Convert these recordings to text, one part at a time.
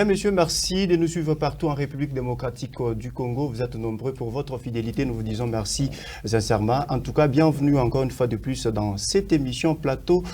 Mesdames, Messieurs, merci de nous suivre partout en République démocratique du Congo. Vous êtes nombreux pour votre fidélité. Nous vous disons merci sincèrement. En tout cas, bienvenue encore une fois de plus dans cette émission plateau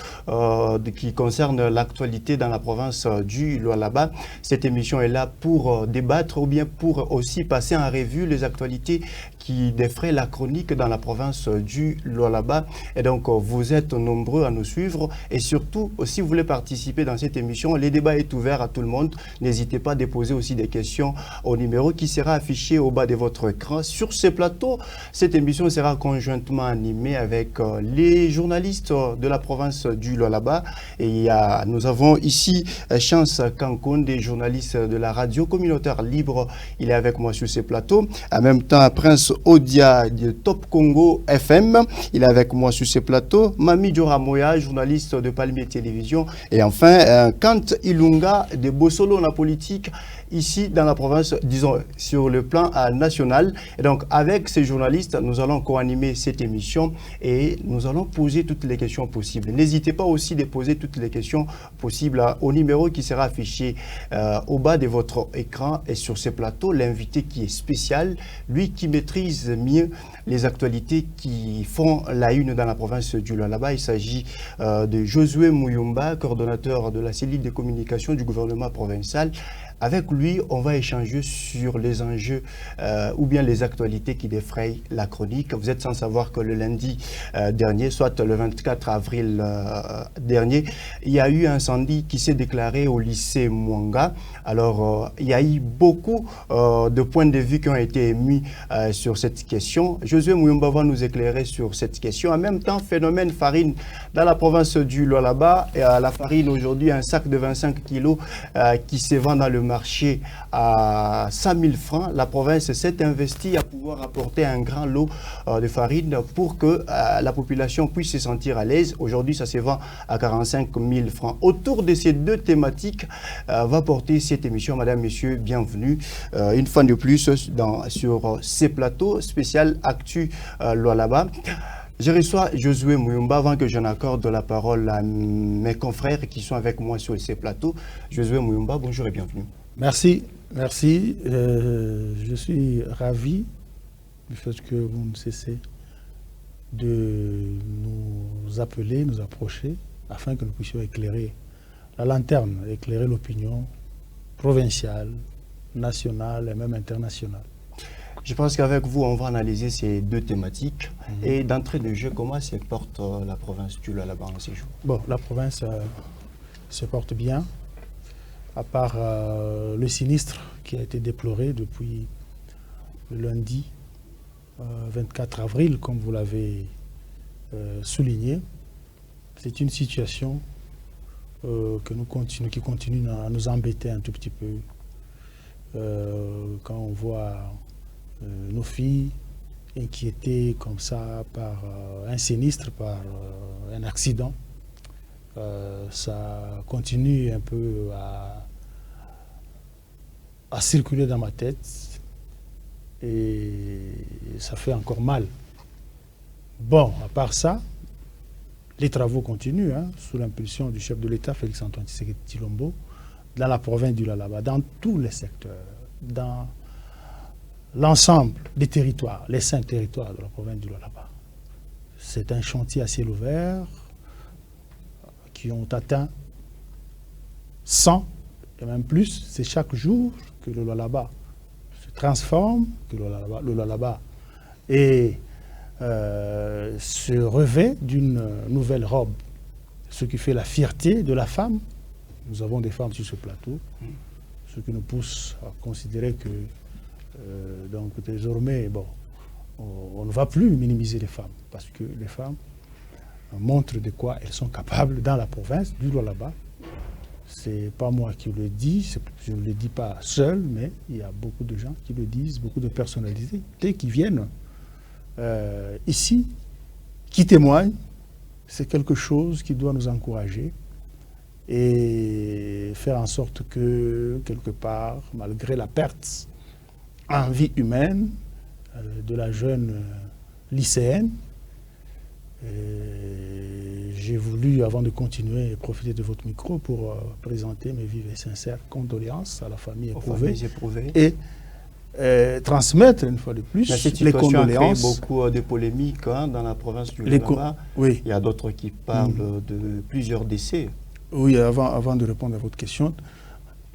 qui concerne l'actualité dans la province du Lualaba. Cette émission est là pour débattre ou bien pour aussi passer en revue les actualités qui défraient la chronique dans la province du Lualaba. Et donc, vous êtes nombreux à nous suivre. Et surtout, si vous voulez participer dans cette émission, le débat est ouvert à tout le monde. N'hésitez pas à déposer aussi des questions au numéro qui sera affiché au bas de votre écran. Sur ce plateau, cette émission sera conjointement animée avec les journalistes de la province du Lualaba. Et nous avons ici Chance Kankoun, des journalistes de la radio communautaire libre. Il est avec moi sur ce plateau. En même temps, Prince Odia de Top Congo FM. Il est avec moi sur ce plateau. Mami Djoramoya, journaliste de Palmier Télévision. Et enfin, Kant Ilunga de Bossolo, la politique, ici dans la province, disons, sur le plan national. Et donc, avec ces journalistes, nous allons co-animer cette émission et nous allons poser toutes les questions possibles. N'hésitez pas aussi de poser toutes les questions possibles au numéro qui sera affiché au bas de votre écran. Et sur ce plateau, l'invité qui est spécial, lui qui maîtrise mieux les actualités qui font la une dans la province du Lualaba. Il s'agit de Josué Muyumba, coordonnateur de la cellule de communication du gouvernement provincial. Avec lui, on va échanger sur les enjeux ou bien les actualités qui défrayent la chronique. Vous êtes sans savoir que le lundi dernier, soit le 24 avril dernier, il y a eu un incendie qui s'est déclaré au lycée Mwanga. Alors, il y a eu beaucoup de points de vue qui ont été émis sur cette question. Josué Muyumba va nous éclairer sur cette question. En même temps, phénomène farine dans la province du Lualaba. La farine aujourd'hui, un sac de 25 kilos qui se vend dans le marché à 100 000 francs. La province s'est investie à pouvoir apporter un grand lot de farine pour que la population puisse se sentir à l'aise. Aujourd'hui, ça se vend à 45 000 francs. Autour de ces deux thématiques va porter cette émission. Madame, Messieurs, bienvenue une fois de plus sur ces plateaux spécial Actu Lualaba. Je reçois Josué Muyumba avant que je n'accorde la parole à mes confrères qui sont avec moi sur ces plateaux. Josué Muyumba, bonjour et bienvenue. Merci, merci. Je suis ravi du fait que vous ne cessez de nous appeler, nous approcher, afin que nous puissions éclairer la lanterne, éclairer l'opinion provinciale, nationale et même internationale. Je pense qu'avec vous, on va analyser ces deux thématiques. Et d'entrée de jeu, comment se porte la province du Lualaba en ces jours? Bon, la province se porte bien, à part le sinistre qui a été déploré depuis le lundi 24 avril, comme vous l'avez souligné. C'est une situation qui continue à nous embêter un tout petit peu. Quand on voit nos filles inquiétées comme ça par un sinistre, par un accident, ça continue un peu à circuler dans ma tête et ça fait encore mal. Bon, à part ça, les travaux continuent sous l'impulsion du chef de l'État, Félix-Antoine Tshisekedi Tshilombo, dans la province du Lualaba, dans tous les secteurs, dans l'ensemble des territoires, les 5 territoires de la province du Lualaba. C'est un chantier à ciel ouvert qui ont atteint 100 et même plus. C'est chaque jour que le Lualaba se transforme, que le Lualaba se revêt d'une nouvelle robe, ce qui fait la fierté de la femme. Nous avons des femmes sur ce plateau, ce qui nous pousse à considérer que donc désormais, bon, on ne va plus minimiser les femmes, parce que les femmes montrent de quoi elles sont capables dans la province du Lualaba. C'est pas moi qui le dis, je ne le dis pas seul, mais il y a beaucoup de gens qui le disent, beaucoup de personnalités qui viennent ici, qui témoignent. C'est quelque chose qui doit nous encourager et faire en sorte que, quelque part, malgré la perte en vie humaine de la jeune lycéenne, j'ai voulu, avant de continuer, profiter de votre micro pour présenter mes vives et sincères condoléances à la famille éprouvée et transmettre une fois de plus les condoléances. A créé beaucoup de polémiques dans la province du Lualaba. Oui. Il y a d'autres qui parlent de plusieurs décès. Oui, avant de répondre à votre question,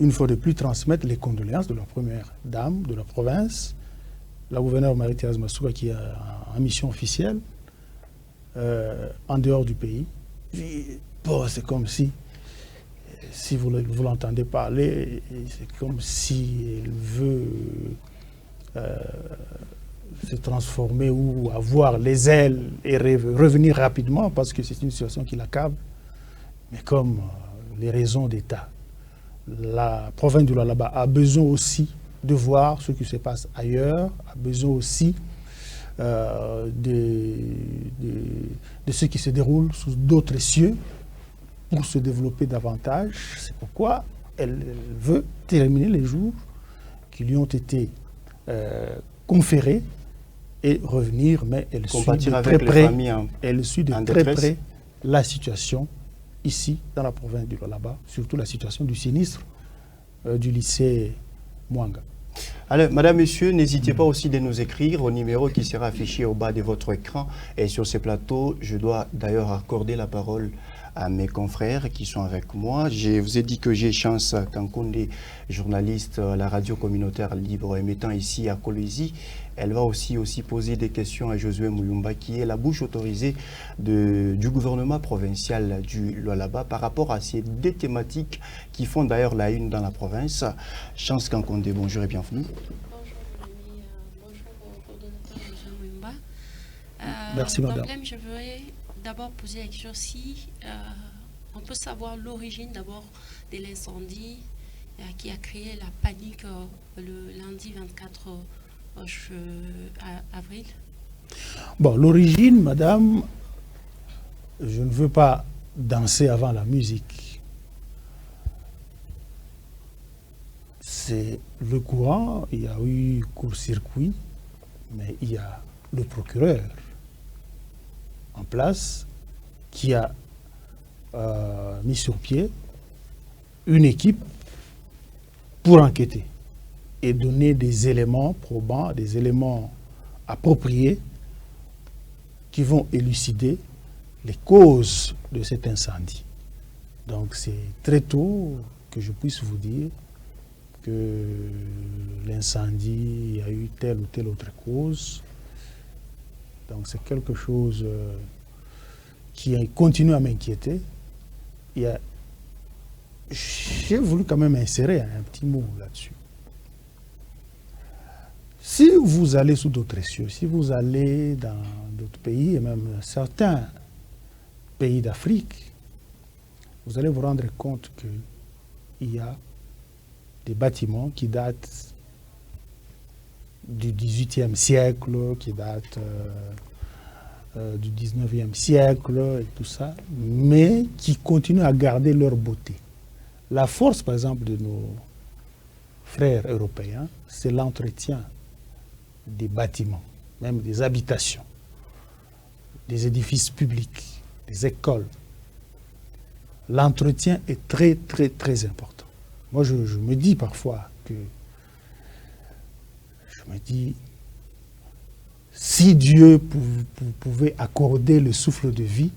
une fois de plus, transmettre les condoléances de la première dame de la province, la gouverneure Marie-Thérèse Massouga, qui est en mission officielle en dehors du pays. Bon, c'est comme si vous l'entendez parler, c'est comme si elle veut se transformer ou avoir les ailes et revenir rapidement parce que c'est une situation qui l'accable. Mais comme les raisons d'État, la province du Lualaba a besoin aussi de voir ce qui se passe ailleurs, a besoin aussi de ce qui se déroule sous d'autres cieux pour se développer davantage. C'est pourquoi elle veut terminer les jours qui lui ont été conférés et revenir, mais elle suit de très près la situation ici dans la province du Lualaba, surtout la situation du sinistre du lycée Mwanga. Alors, madame, monsieur, n'hésitez pas aussi de nous écrire au numéro qui sera affiché au bas de votre écran. Et sur ces plateaux, je dois d'ailleurs accorder la parole à mes confrères qui sont avec moi. Je vous ai dit que j'ai Chance Kankonde, journaliste à la radio communautaire libre émettant ici à Kolwezi. Elle va aussi poser des questions à Josué Mouyumba, qui est la bouche autorisée du gouvernement provincial du Lualaba par rapport à ces deux thématiques qui font d'ailleurs la une dans la province. Chance Kankonde, bonjour et bienvenue. Bonjour, Rémi. Bonjour au coordonnateur Josué Mouyumba. Merci, madame. Je voudrais d'abord poser la question si on peut savoir l'origine d'abord de l'incendie qui a créé la panique le lundi 24 avril. Bon, l'origine, madame, je ne veux pas danser avant la musique. C'est le courant, il y a eu court-circuit, mais il y a le procureur en place qui a mis sur pied une équipe pour enquêter et donner des éléments probants, des éléments appropriés qui vont élucider les causes de cet incendie. Donc c'est très tôt que je puisse vous dire que l'incendie a eu telle ou telle autre cause. Donc c'est quelque chose qui continue à m'inquiéter. J'ai voulu quand même insérer un petit mot là-dessus. Si vous allez sous d'autres cieux, si vous allez dans d'autres pays, et même certains pays d'Afrique, vous allez vous rendre compte qu'il y a des bâtiments qui datent du XVIIIe siècle, qui datent du XIXe siècle et tout ça, mais qui continuent à garder leur beauté. La force, par exemple, de nos frères européens, c'est l'entretien des bâtiments, même des habitations, des édifices publics, des écoles. L'entretien est très, très, très important. Moi, je me dis parfois que si Dieu pouvait accorder le souffle de vie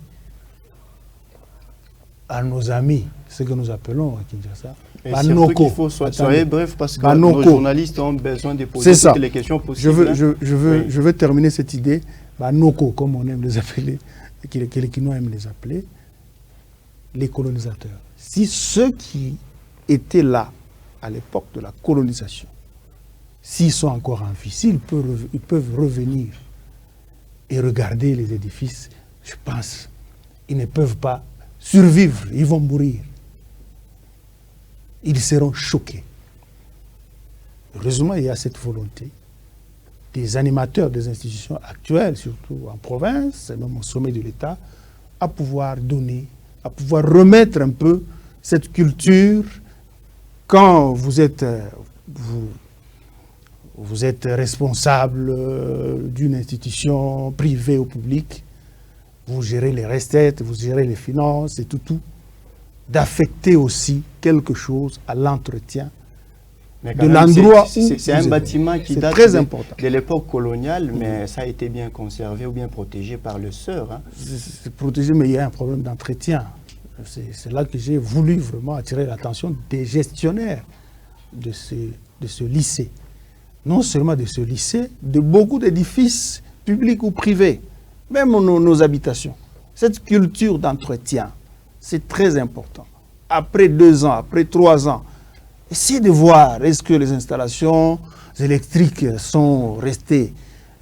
à nos amis, ce que nous appelons à Kinshasa, il faut soyez bref parce que nos journalistes ont besoin de poser toutes les questions possibles. Je veux terminer cette idée. Banoko, comme on aime les appeler, que les Kinois aiment les appeler, les colonisateurs. Si ceux qui étaient là à l'époque de la colonisation, s'ils sont encore en vie, ils peuvent revenir et regarder les édifices, je pense, ils ne peuvent pas survivre, ils vont mourir. Ils seront choqués. Heureusement, il y a cette volonté des animateurs des institutions actuelles, surtout en province, et même au sommet de l'État, à pouvoir donner, à pouvoir remettre un peu cette culture quand vous êtes responsable d'une institution privée ou publique. vous gérez les recettes, vous gérez les finances et tout, d'affecter aussi quelque chose à l'entretien de l'endroit où c'est un bâtiment qui date de l'époque coloniale, mais ça a été bien conservé ou bien protégé par le sœur. Hein. C'est protégé, mais il y a un problème d'entretien. C'est là que j'ai voulu vraiment attirer l'attention des gestionnaires de ce lycée. Non seulement de ce lycée, de beaucoup d'édifices publics ou privés, même nos habitations. Cette culture d'entretien, c'est très important. Après 2 ans, après 3 ans, essayez de voir, est-ce que les installations électriques sont restées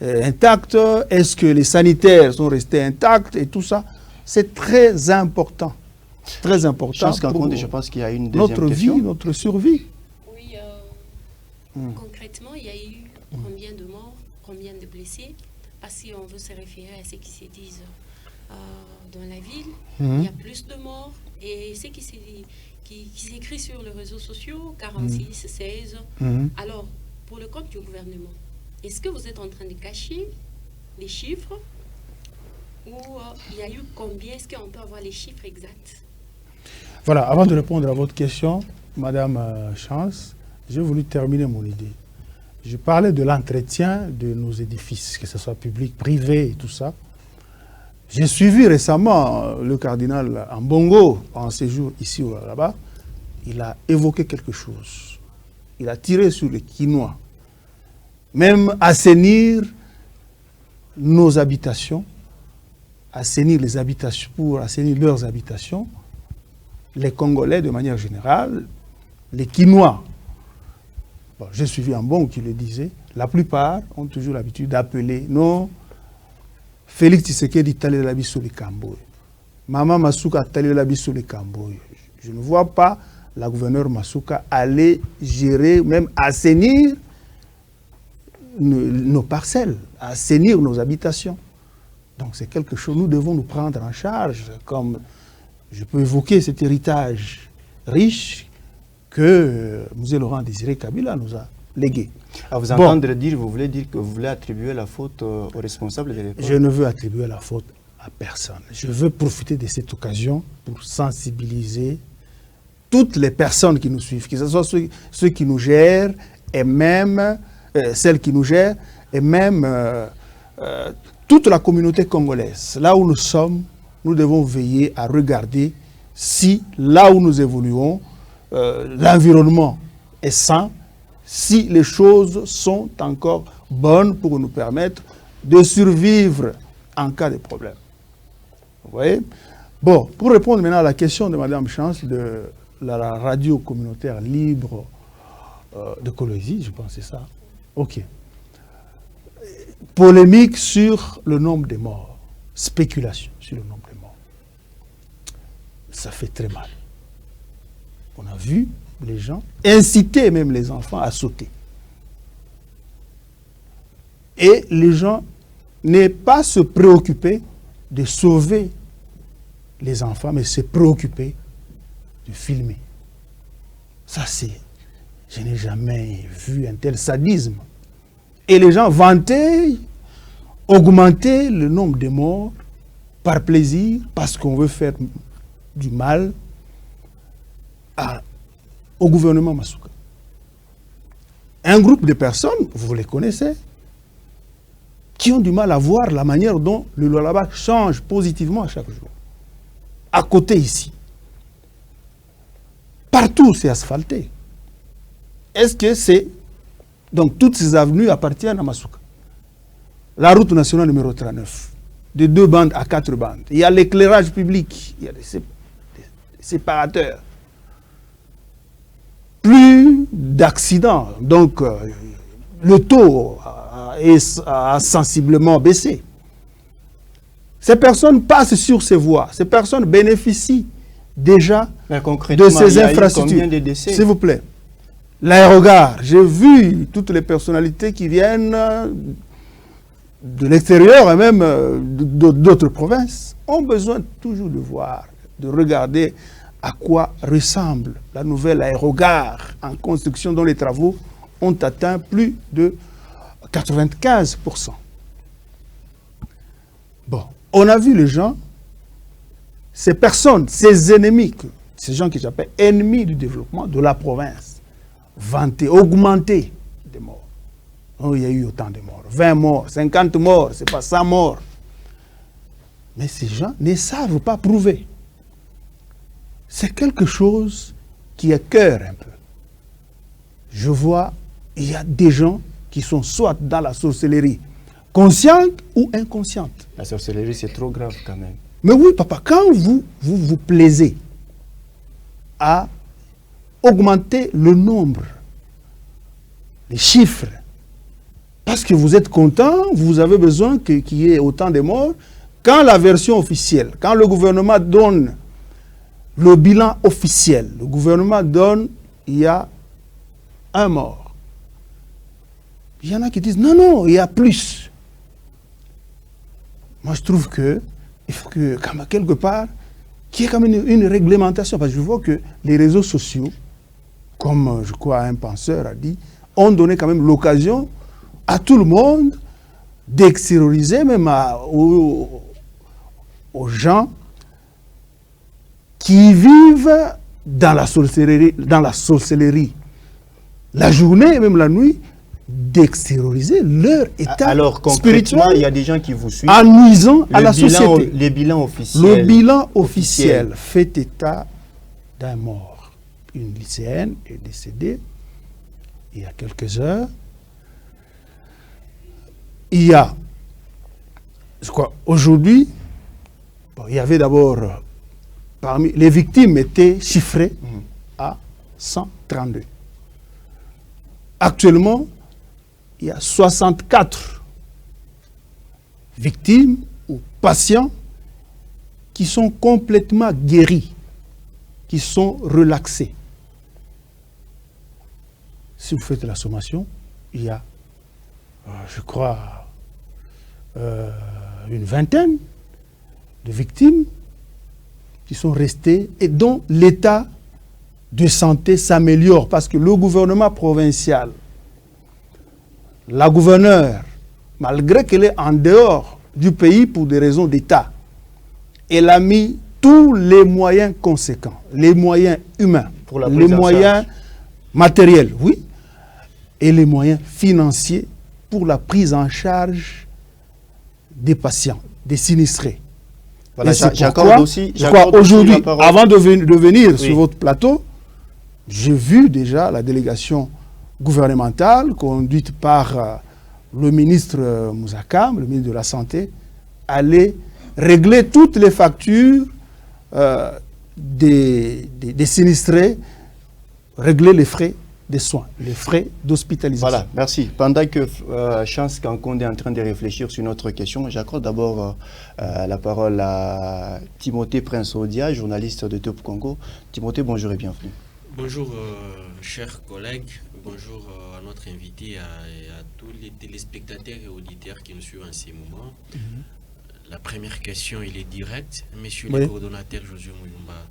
intactes, est-ce que les sanitaires sont restés intacts et tout ça. C'est très important. Très important. Je pense qu'il y a une deuxième notre question. Vie, notre survie. Oui, concrètement, il y a eu combien de morts, combien de blessés? Parce qu'on veut se référer à ce qui se dit dans la ville, il y a plus de morts. Et ce qui s'écrit sur les réseaux sociaux, 46, 16. Alors, pour le compte du gouvernement, est-ce que vous êtes en train de cacher les chiffres? Ou il y a eu combien? Est-ce qu'on peut avoir les chiffres exacts? Voilà, avant de répondre à votre question, Madame Chance, j'ai voulu terminer mon idée. Je parlais de l'entretien de nos édifices, que ce soit public, privé et tout ça. J'ai suivi récemment le cardinal Ambongo en séjour ici ou là-bas. Il a évoqué quelque chose. Il a tiré sur les Quinois. Même assainir nos habitations, assainir les habitations, pour assainir leurs habitations, les Congolais de manière générale, les Quinois, bon, j'ai suivi Ambongo qui le disait, la plupart ont toujours l'habitude d'appeler non. Félix Tshisekedi tali la biso le Kamboy. Maman Masuka tali la biso le Kamboy. Je ne vois pas la gouverneure Masuka aller gérer, même assainir nos parcelles, assainir nos habitations. Donc c'est quelque chose, nous devons nous prendre en charge, comme je peux évoquer cet héritage riche que M. Laurent Désiré Kabila nous a légué. À vous entendre dire, vous voulez dire que vous voulez attribuer la faute aux responsables de l'époque? Je ne veux attribuer la faute à personne. Je veux profiter de cette occasion pour sensibiliser toutes les personnes qui nous suivent, que ce soit ceux qui nous gèrent, et même celles qui nous gèrent, et même toute la communauté congolaise. Là où nous sommes, nous devons veiller à regarder si, là où nous évoluons, l'environnement est sain, si les choses sont encore bonnes pour nous permettre de survivre en cas de problème. Vous voyez? Bon, pour répondre maintenant à la question de Mme Chance de la radio communautaire libre de Colosie, je pense que c'est ça. OK. Polémique sur le nombre de morts. Spéculation sur le nombre de morts. Ça fait très mal. On a vu les gens inciter même les enfants à sauter. Et les gens n'est pas se préoccuper de sauver les enfants, mais se préoccuper de filmer. Ça, c'est... Je n'ai jamais vu un tel sadisme. Et les gens vantaient, augmenter le nombre de morts par plaisir, parce qu'on veut faire du mal au gouvernement Masuka. Un groupe de personnes, vous les connaissez, qui ont du mal à voir la manière dont le Lualaba change positivement à chaque jour. À côté ici. Partout, c'est asphalté. Est-ce que c'est... Donc, toutes ces avenues appartiennent à Masuka. La route nationale numéro 39, de 2 bandes à 4 bandes. Il y a l'éclairage public, il y a des séparateurs. Plus d'accidents. Donc, le taux a sensiblement baissé. Ces personnes passent sur ces voies. Ces personnes bénéficient déjà de ces infrastructures. S'il vous plaît. L'aérogare, j'ai vu toutes les personnalités qui viennent de l'extérieur et même d'autres provinces ont besoin toujours de voir, de regarder à quoi ressemble la nouvelle aérogare en construction dont les travaux ont atteint plus de 95%. Bon, on a vu les gens, ces personnes, ces ennemis, ces gens qui j'appelle ennemis du développement de la province, vanter, augmenter des morts. Oh, il y a eu autant de morts, 20 morts, 50 morts, c'est pas 100 morts. Mais ces gens ne savent pas prouver. C'est quelque chose qui écœure un peu. Je vois, il y a des gens qui sont soit dans la sorcellerie, consciente ou inconsciente. La sorcellerie, c'est trop grave quand même. Mais oui, papa, quand vous plaisez à augmenter le nombre, les chiffres, parce que vous êtes content, vous avez besoin qu'il y ait autant de morts, quand la version officielle, quand le gouvernement donne le bilan officiel, le gouvernement donne, il y a un mort. Il y en a qui disent, non, non, il y a plus. Moi, je trouve que il faut que, quelque part, qu'il y ait quand même une réglementation. Parce que je vois que les réseaux sociaux, comme je crois un penseur a dit, ont donné quand même l'occasion à tout le monde d'extérioriser, même aux gens qui vivent dans la sorcellerie, la journée et même la nuit, d'extérioriser leur état alors, spirituel. Il y a des gens qui vous suivent. En nuisant à la société. Les bilans officiels. Le bilan officiel fait état d'un mort. Une lycéenne est décédée il y a quelques heures. Il y a, je crois, aujourd'hui, bon, il y avait d'abord, parmi les victimes étaient chiffrées à 132. Actuellement, il y a 64 victimes ou patients qui sont complètement guéris, qui sont relaxés. Si vous faites la sommation, il y a, je crois, une vingtaine de victimes qui sont restées et dont l'état de santé s'améliore parce que le gouvernement provincial, la gouverneure, malgré qu'elle est en dehors du pays pour des raisons d'État, elle a mis tous les moyens conséquents, les moyens humains, les moyens matériels, oui, et les moyens financiers pour la prise en charge des patients, des sinistrés. Voilà, j'accorde aussi. Je crois aujourd'hui, avant de venir sur votre plateau, j'ai vu déjà la délégation gouvernementale conduite par le ministre Mouzakam, le ministre de la Santé, aller régler toutes les factures des sinistrés, régler les frais des soins, les frais d'hospitalisation. Voilà, merci. Pendant que Chance Kankonde est en train de réfléchir sur notre question, j'accorde d'abord la parole à Timothée Prince-Odia, journaliste de Top Congo. Timothée, bonjour et bienvenue. Bonjour, chers collègues. Bonjour à notre invité et à tous les téléspectateurs et auditeurs qui nous suivent en ces moments. La première question, il est directe. Monsieur le coordonnateur Josué Mouyumba,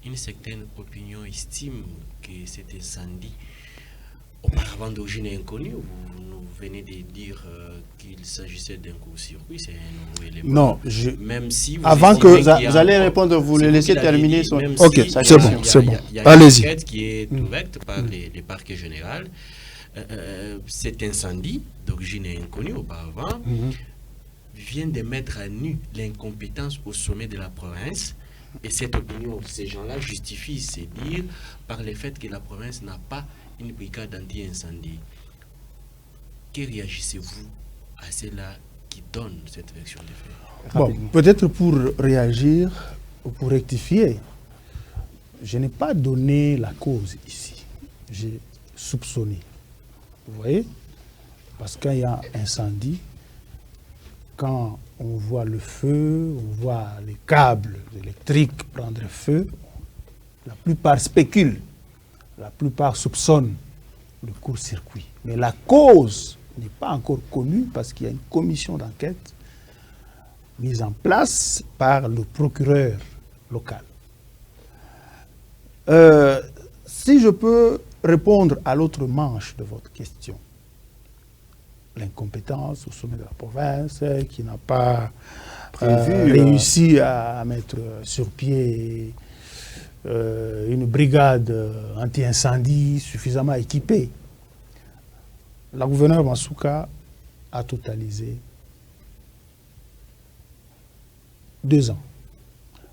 une certaine opinion estime que cet incendie, auparavant d'origine inconnue, vous nous venez de dire qu'il s'agissait d'un court-circuit, c'est un nouveau élément. Non, même si vous avant que vous allez répondre, vous le laissez terminer son... Ok, c'est bon, c'est bon. Il y a une enquête qui est ouverte par les parquets généraux. Cet incendie, d'origine inconnue auparavant, vient de mettre à nu l'incompétence au sommet de la province. Et cette opinion, ces gens-là justifient ces dires par le fait que la province n'a pas une brigade anti-incendie. Que réagissez-vous à cela qui donne cette version des faits? Bon, peut-être pour réagir ou pour rectifier, je n'ai pas donné la cause ici. J'ai soupçonné. Vous voyez? Parce qu'il y a incendie, quand on voit le feu, on voit les câbles électriques prendre feu, la plupart spéculent, la plupart soupçonnent le court-circuit. Mais la cause n'est pas encore connue parce qu'il y a une commission d'enquête mise en place par le procureur local. Si je peux répondre à l'autre manche de votre question, l'incompétence au sommet de la province, qui n'a pas Prévu, réussi à mettre sur pied une brigade anti-incendie suffisamment équipée. La gouverneure Masuka a totalisé 2 ans.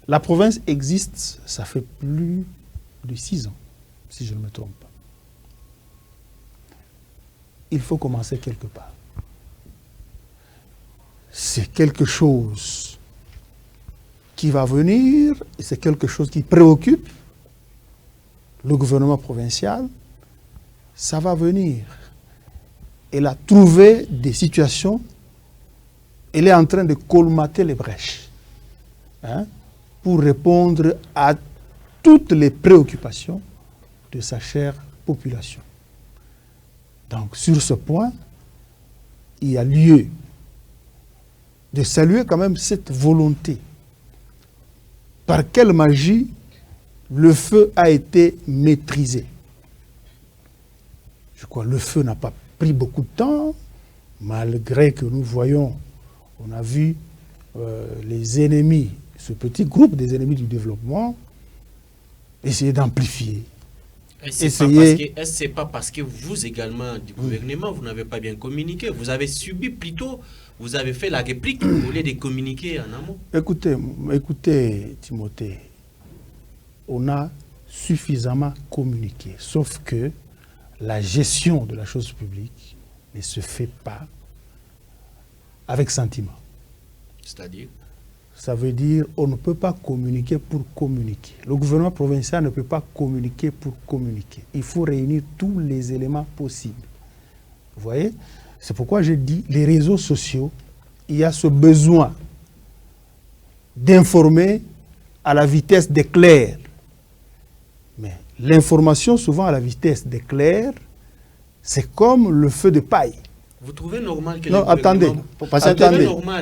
La province existe, ça fait plus de 6 ans, si je ne me trompe pas. Il faut commencer quelque part. C'est quelque chose qui va venir, c'est quelque chose qui préoccupe le gouvernement provincial. Ça va venir. Elle a trouvé des situations, elle est en train de colmater les brèches, hein, pour répondre à toutes les préoccupations de sa chère population. Donc, sur ce point, il y a lieu de saluer quand même cette volonté. Par quelle magie le feu a été maîtrisé? Je crois que le feu n'a pas pris beaucoup de temps, malgré que nous voyons, on a vu les ennemis, ce petit groupe des ennemis du développement, essayer d'amplifier. Est-ce que c'est pas parce que vous également, du gouvernement, vous n'avez pas bien communiqué? Vous avez subi plutôt, vous avez fait la réplique au lieu de communiquer en amont? Écoutez, Timothée, on a suffisamment communiqué, sauf que la gestion de la chose publique ne se fait pas avec sentiment. C'est-à-dire? Ça veut dire qu'on ne peut pas communiquer pour communiquer. Le gouvernement provincial ne peut pas communiquer pour communiquer. Il faut réunir tous les éléments possibles. Vous voyez? C'est pourquoi je dis, les réseaux sociaux, il y a ce besoin d'informer à la vitesse d'éclair. Mais l'information, souvent à la vitesse d'éclair, c'est comme le feu de paille. Vous trouvez normal que non, attendez,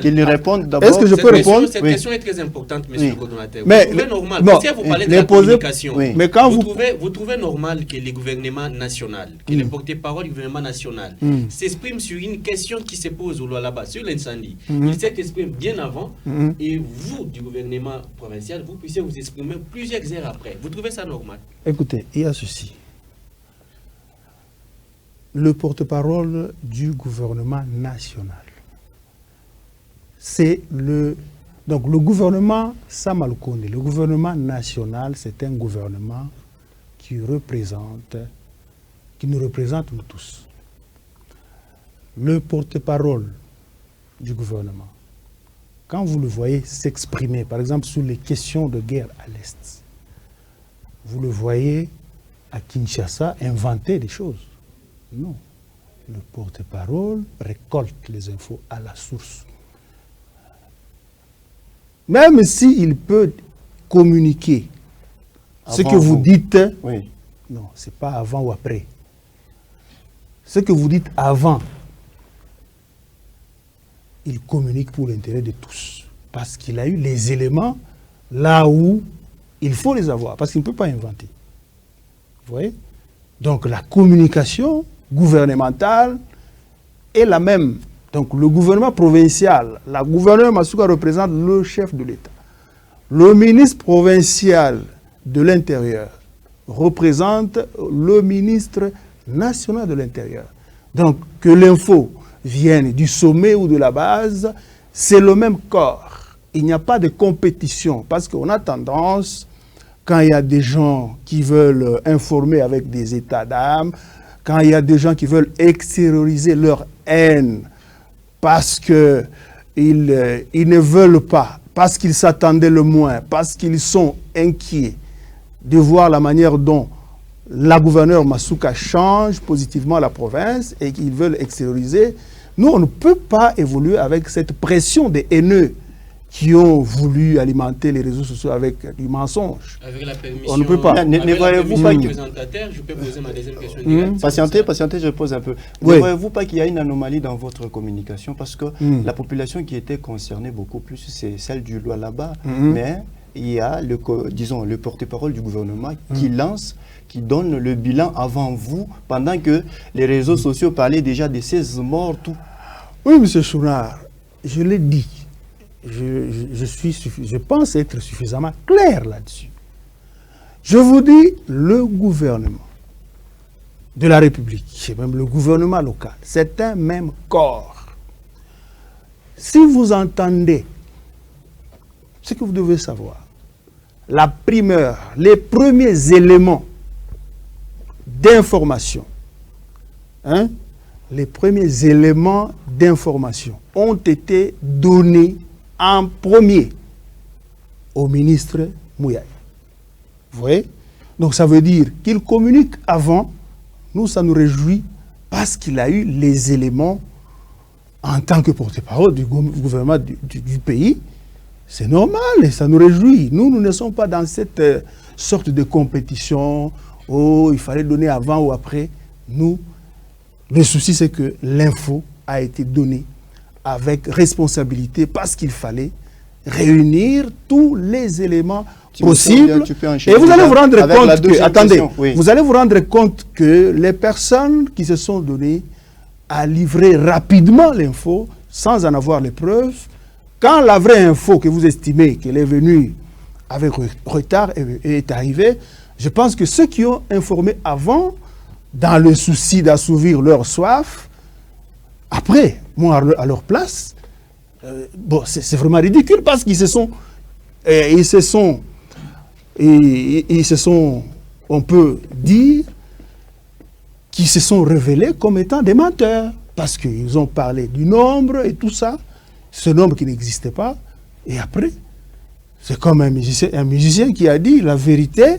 qu'il lui réponde d'abord. Est-ce que je peux répondre? Cette question est très importante, monsieur le coordonnateur. Mais vous trouvez normal, parce que vous parlez de la communication, mais quand vous trouvez normal que les gouvernements nationaux, que les porte-parole du gouvernement national s'expriment sur une question qui se pose au là-bas, sur l'incendie. Ils s'expriment bien avant, et vous, du gouvernement provincial, vous puissiez vous exprimer plusieurs heures après. Vous trouvez ça normal? Écoutez, il y a ceci. Le porte-parole du gouvernement national. C'est donc le gouvernement Samalkonde, le gouvernement national, c'est un gouvernement qui nous représente nous tous. Le porte-parole du gouvernement, quand vous le voyez s'exprimer, par exemple sur les questions de guerre à l'Est, vous le voyez à Kinshasa inventer des choses. Non. Le porte-parole récolte les infos à la source. Même s'il peut communiquer ce que vous dites, non, ce n'est pas avant ou après. Ce que vous dites avant, il communique pour l'intérêt de tous. Parce qu'il a eu les éléments là où il faut les avoir. Parce qu'il ne peut pas inventer. Vous voyez? Donc la communication gouvernementale est la même. Donc le gouvernement provincial, la gouverneure Masuka représente le chef de l'État. Le ministre provincial de l'Intérieur représente le ministre national de l'Intérieur. Donc que l'info vienne du sommet ou de la base, c'est le même corps. Il n'y a pas de compétition parce qu'on a tendance, quand il y a des gens qui veulent informer avec des états d'âme, quand il y a des gens qui veulent extérioriser leur haine parce qu'ils ne veulent pas, parce qu'ils s'attendaient le moins, parce qu'ils sont inquiets de voir la manière dont la gouverneure Masuka change positivement la province et qu'ils veulent extérioriser, nous, on ne peut pas évoluer avec cette pression des haineux qui ont voulu alimenter les réseaux sociaux avec du mensonge. Avec la permission, on ne peut pas. Ne voyez-vous pas je peux poser ma deuxième question. Patientez, je pose un peu. Ne voyez-vous pas qu'il y a une anomalie dans votre communication? Parce que la population qui était concernée beaucoup plus, c'est celle du Lualaba, mais il y a le porte-parole du gouvernement qui lance qui donne le bilan avant vous, pendant que les réseaux sociaux parlaient déjà de 16 morts, tout. Oui, M. Chounard, je l'ai dit. Je pense être suffisamment clair là-dessus. Je vous dis, le gouvernement de la République, et même le gouvernement local, c'est un même corps. Si vous entendez ce que vous devez savoir, la primeur, les premiers éléments d'information, les premiers éléments d'information ont été donnés en premier au ministre Mouyaï. Vous voyez? Donc ça veut dire qu'il communique avant. Nous, ça nous réjouit parce qu'il a eu les éléments en tant que porte-parole du gouvernement du pays. C'est normal et ça nous réjouit. Nous ne sommes pas dans cette sorte de compétition. Oh, il fallait donner avant ou après. Nous, le souci, c'est que l'info a été donnée avec responsabilité parce qu'il fallait réunir tous les éléments possibles. Et vous allez vous rendre compte que, attendez, vous allez vous rendre compte que les personnes qui se sont données à livrer rapidement l'info sans en avoir les preuves, quand la vraie info que vous estimez qu'elle est venue avec retard est arrivée, je pense que ceux qui ont informé avant, dans le souci d'assouvir leur soif, après, moi à leur place, bon, c'est vraiment ridicule parce qu'ils se sont, on peut dire, qu'ils se sont révélés comme étant des menteurs parce qu'ils ont parlé du nombre et tout ça, ce nombre qui n'existait pas, et après, c'est comme un musicien qui a dit la vérité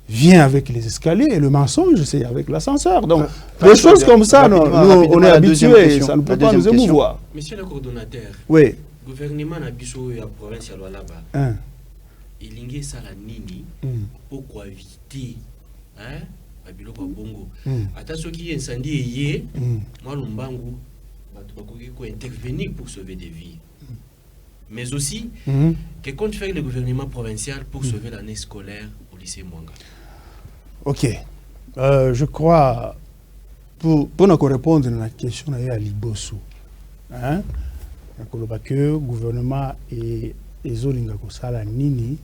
vient avec les escaliers et le mensonge, c'est avec l'ascenseur. Donc, des choses comme ça, on est habitué, ça ne peut pas nous émouvoir. Monsieur le coordonnateur, oui. Le gouvernement n'a pas eu la province à là-bas. Il y a ça la nini pour quoi éviter, à biloko bongo. Attention qui incendie hier, moi l'umbangu, va intervenir pour sauver des vies. Mais aussi, que compte faire le gouvernement provincial pour sauver l'année scolaire au lycée Mwanga? Ok. Je crois, pour nous répondre à la question à Liboso, que le gouvernement et les Olingakosala Nini,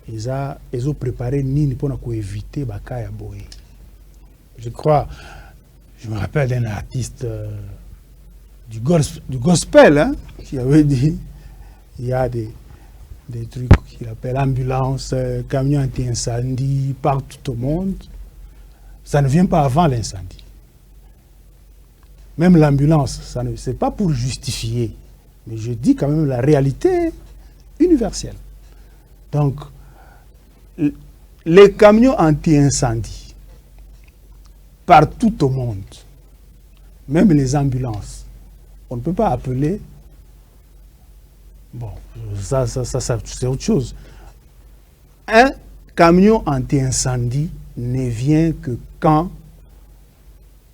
ils ont préparé Nini pour éviter Bakaya Boé. Je crois, je me rappelle d'un artiste du gospel qui avait dit il y a des trucs qu'il appelle ambulance, camion anti-incendie, partout au monde. Ça ne vient pas avant l'incendie. Même l'ambulance, ce n'est pas pour justifier, mais je dis quand même la réalité universelle. Donc, les camions anti-incendie, partout au monde, même les ambulances, on ne peut pas appeler. Bon, ça c'est autre chose. Un camion anti-incendie ne vient que quand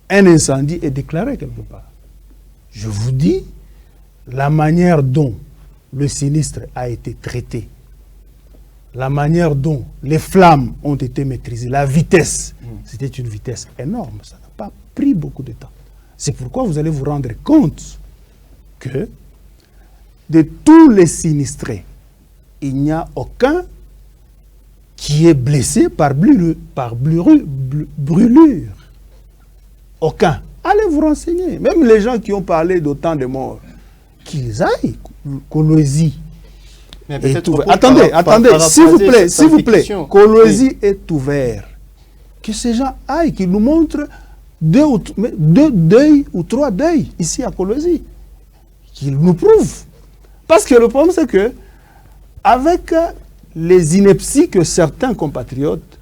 un incendie est déclaré quelque part. Je vous dis, la manière dont le sinistre a été traité, la manière dont les flammes ont été maîtrisées, la vitesse, c'était une vitesse énorme. Ça n'a pas pris beaucoup de temps. C'est pourquoi vous allez vous rendre compte que de tous les sinistrés, il n'y a aucun qui est blessé par brûlure. Aucun. Allez vous renseigner. Même les gens qui ont parlé d'autant de morts, qu'ils aillent, Kolwezi. Attendez, s'il vous plaît, Kolwezi est ouvert. Que ces gens aillent, qu'ils nous montrent deux deuils ou trois deuils ici à Kolwezi. Qu'ils nous prouvent. Parce que le problème, c'est que, avec les inepties que certains compatriotes,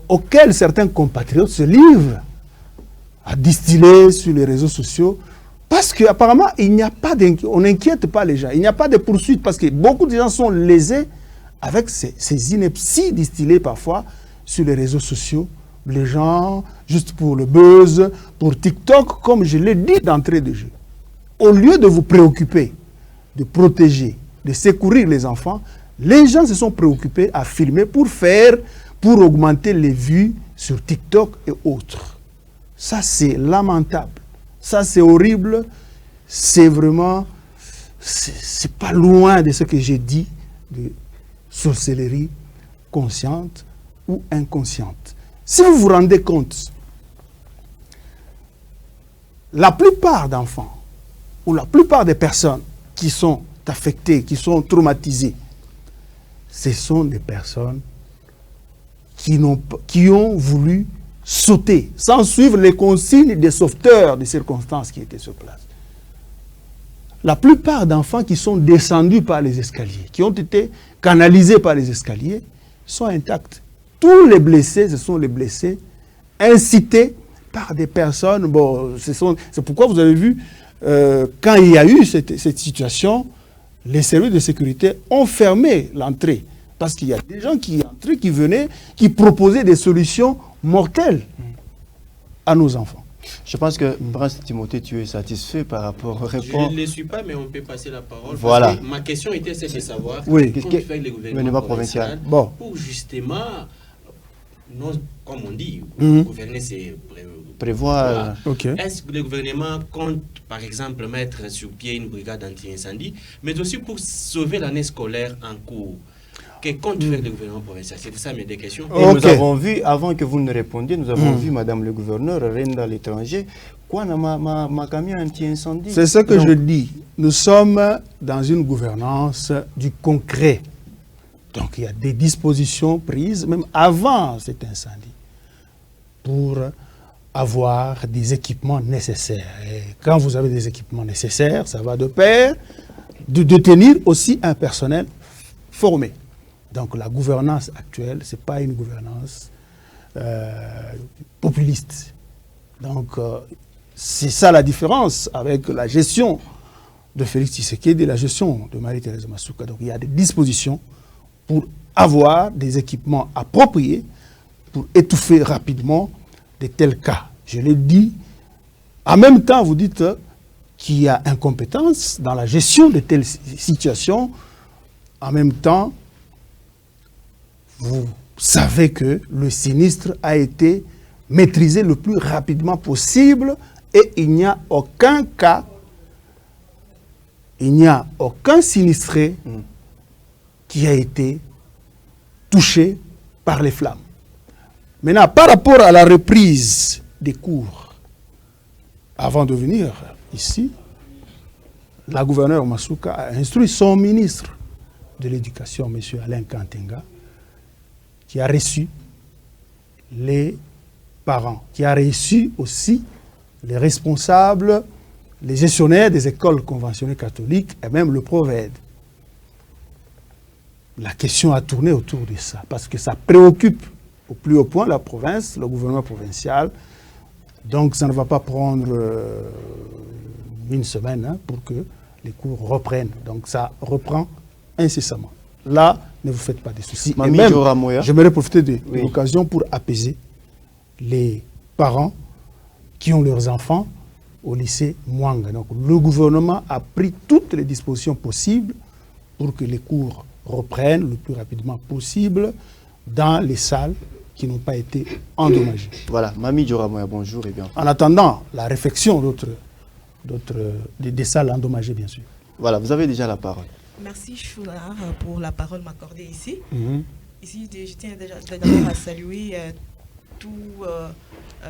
auxquels certains compatriotes se livrent à distiller sur les réseaux sociaux, parce qu'apparemment, on n'inquiète pas les gens. Il n'y a pas de poursuite, parce que beaucoup de gens sont lésés avec ces inepties distillées parfois sur les réseaux sociaux. Les gens, juste pour le buzz, pour TikTok, comme je l'ai dit d'entrée de jeu. Au lieu de vous préoccuper, de protéger, de secourir les enfants, Les gens se sont préoccupés à filmer pour augmenter les vues sur TikTok et autres. Ça, c'est lamentable. Ça, c'est horrible. C'est vraiment... C'est pas loin de ce que j'ai dit de sorcellerie consciente ou inconsciente. Si vous vous rendez compte, la plupart d'enfants ou la plupart des personnes qui sont affectées, qui sont traumatisées, ce sont des personnes qui ont voulu sauter sans suivre les consignes des sauveteurs des circonstances qui étaient sur place. La plupart d'enfants qui sont descendus par les escaliers, qui ont été canalisés par les escaliers, sont intacts. Tous les blessés, ce sont les blessés incités par des personnes. Bon, c'est pourquoi vous avez vu, quand il y a eu cette situation, les services de sécurité ont fermé l'entrée. Parce qu'il y a des gens qui entraient, qui venaient, qui proposaient des solutions mortelles à nos enfants. Je pense que, Prince Timothée, tu es satisfait par rapport aux réponses. Je ne le suis pas, mais on peut passer la parole. Voilà. Parce que ma question était celle de savoir oui. comment fait le gouvernement provincial pour justement, non, comme on dit, gouverner, c'est prévoir. Okay. Est-ce que le gouvernement compte, par exemple, mettre sur pied une brigade anti-incendie, mais aussi pour sauver l'année scolaire en cours? Que compte faire le gouvernement provincial? C'est ça mes deux questions. Et nous avons vu, avant que vous ne répondiez, nous avons vu Madame le gouverneur, reine dans l'étranger, quoi ma camion anti-incendie. C'est ce que je dis. Nous sommes dans une gouvernance du concret. Donc il y a des dispositions prises, même avant cet incendie, pour avoir des équipements nécessaires. Et quand vous avez des équipements nécessaires, ça va de pair de tenir aussi un personnel formé. Donc la gouvernance actuelle, ce n'est pas une gouvernance populiste. Donc c'est ça la différence avec la gestion de Félix Tshisekedi et la gestion de Marie-Thérèse Masuka. Donc il y a des dispositions pour avoir des équipements appropriés pour étouffer rapidement de tels cas. Je l'ai dit. En même temps, vous dites qu'il y a incompétence dans la gestion de telles situations. En même temps, vous savez que le sinistre a été maîtrisé le plus rapidement possible et il n'y a aucun cas, il n'y a aucun sinistré qui a été touché par les flammes. Maintenant, par rapport à la reprise des cours, avant de venir ici, la gouverneure Masuka a instruit son ministre de l'Éducation, M. Alain Kantenga, qui a reçu les parents, qui a reçu aussi les responsables, les gestionnaires des écoles conventionnées catholiques et même le Proved. La question a tourné autour de ça, parce que ça préoccupe au plus haut point la province, le gouvernement provincial. Donc ça ne va pas prendre une semaine pour que les cours reprennent. Donc ça reprend incessamment. Là, ne vous faites pas de soucis. Et même, j'aimerais profiter de l'occasion pour apaiser les parents qui ont leurs enfants au lycée Mwanga. Donc le gouvernement a pris toutes les dispositions possibles pour que les cours reprennent le plus rapidement possible dans les salles qui n'ont pas été endommagées. Voilà, Mami Djoramoya, bonjour et bienvenue. En attendant la réfection des salles endommagées, bien sûr. Voilà, vous avez déjà la parole. Merci Chounard pour la parole m'accordée ici. Ici, je tiens d'abord à saluer tous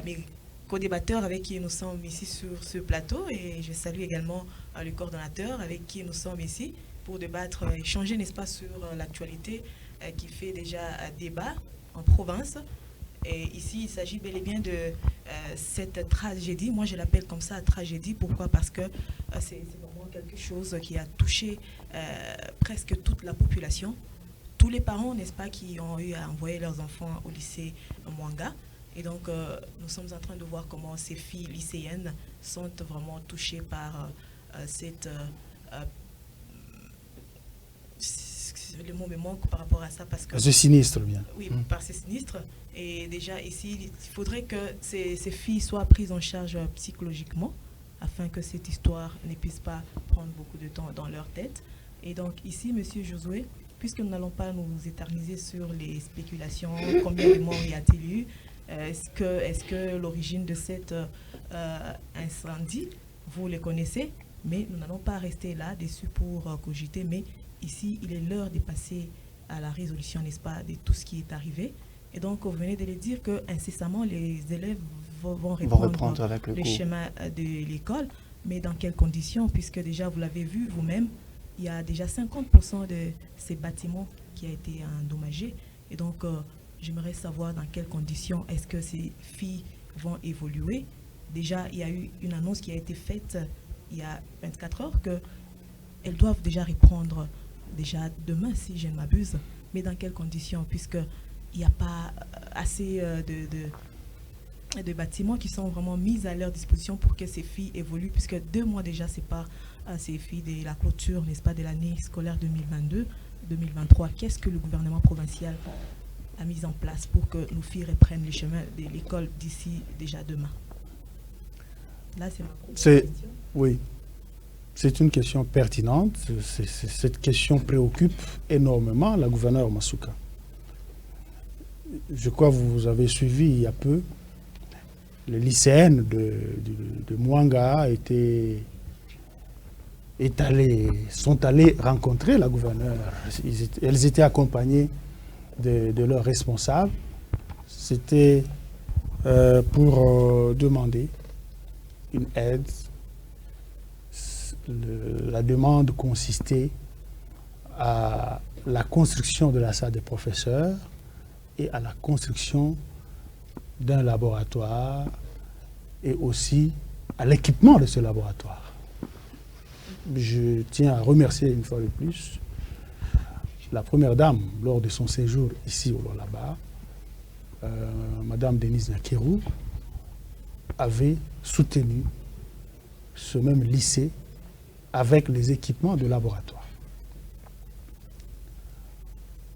mes co-débatteurs avec qui nous sommes ici sur ce plateau et je salue également le coordonnateur avec qui nous sommes ici pour débattre, échanger, n'est-ce pas, sur l'actualité qui fait déjà débat en province. Et ici, il s'agit bel et bien de cette tragédie. Moi, je l'appelle comme ça, tragédie. Pourquoi? Parce que c'est vraiment quelque chose qui a touché presque toute la population. Tous les parents, n'est-ce pas, qui ont eu à envoyer leurs enfants au lycée Mwanga. Et donc, nous sommes en train de voir comment ces filles lycéennes sont vraiment touchées par cette... le mot me manque par rapport à ça parce que... Ce sinistre, bien. Oui, par ces sinistres. Et déjà ici, il faudrait que ces filles soient prises en charge psychologiquement afin que cette histoire ne puisse pas prendre beaucoup de temps dans leur tête. Et donc ici, Monsieur Josué, puisque nous n'allons pas nous éterniser sur les spéculations, combien de morts y a-t-il eu, est-ce que l'origine de cet incendie, vous les connaissez, mais nous n'allons pas rester là dessus pour cogiter, mais ici, il est l'heure de passer à la résolution, n'est-ce pas, de tout ce qui est arrivé. Et donc, vous venez de le dire qu'incessamment, les élèves vont reprendre avec le chemin de l'école, mais dans quelles conditions, puisque déjà, vous l'avez vu vous-même, il y a déjà 50% de ces bâtiments qui ont été endommagés. Et donc, j'aimerais savoir dans quelles conditions est-ce que ces filles vont évoluer. Déjà, il y a eu une annonce qui a été faite il y a 24 heures qu'elles doivent déjà reprendre déjà demain, si je ne m'abuse. Mais dans quelles conditions, puisqu'il n'y a pas assez de bâtiments qui sont vraiment mis à leur disposition pour que ces filles évoluent, puisque 2 mois déjà séparent ces filles de la clôture, n'est-ce pas, de l'année scolaire 2022-2023. Qu'est-ce que le gouvernement provincial a mis en place pour que nos filles reprennent le chemin de l'école d'ici déjà demain? Là, c'est ma question. Oui, c'est une question pertinente. Cette question préoccupe énormément la gouverneure Masuka. Je crois que vous avez suivi il y a peu, les lycéennes de Mwanga sont allées rencontrer la gouverneure. Elles étaient accompagnées de leurs responsables. C'était pour demander une aide. La demande consistait à la construction de la salle des professeurs et à la construction d'un laboratoire et aussi à l'équipement de ce laboratoire. Je tiens à remercier une fois de plus la première dame lors de son séjour ici au Lualaba, Madame Denise Nakirou, avait soutenu ce même lycée avec les équipements de laboratoire.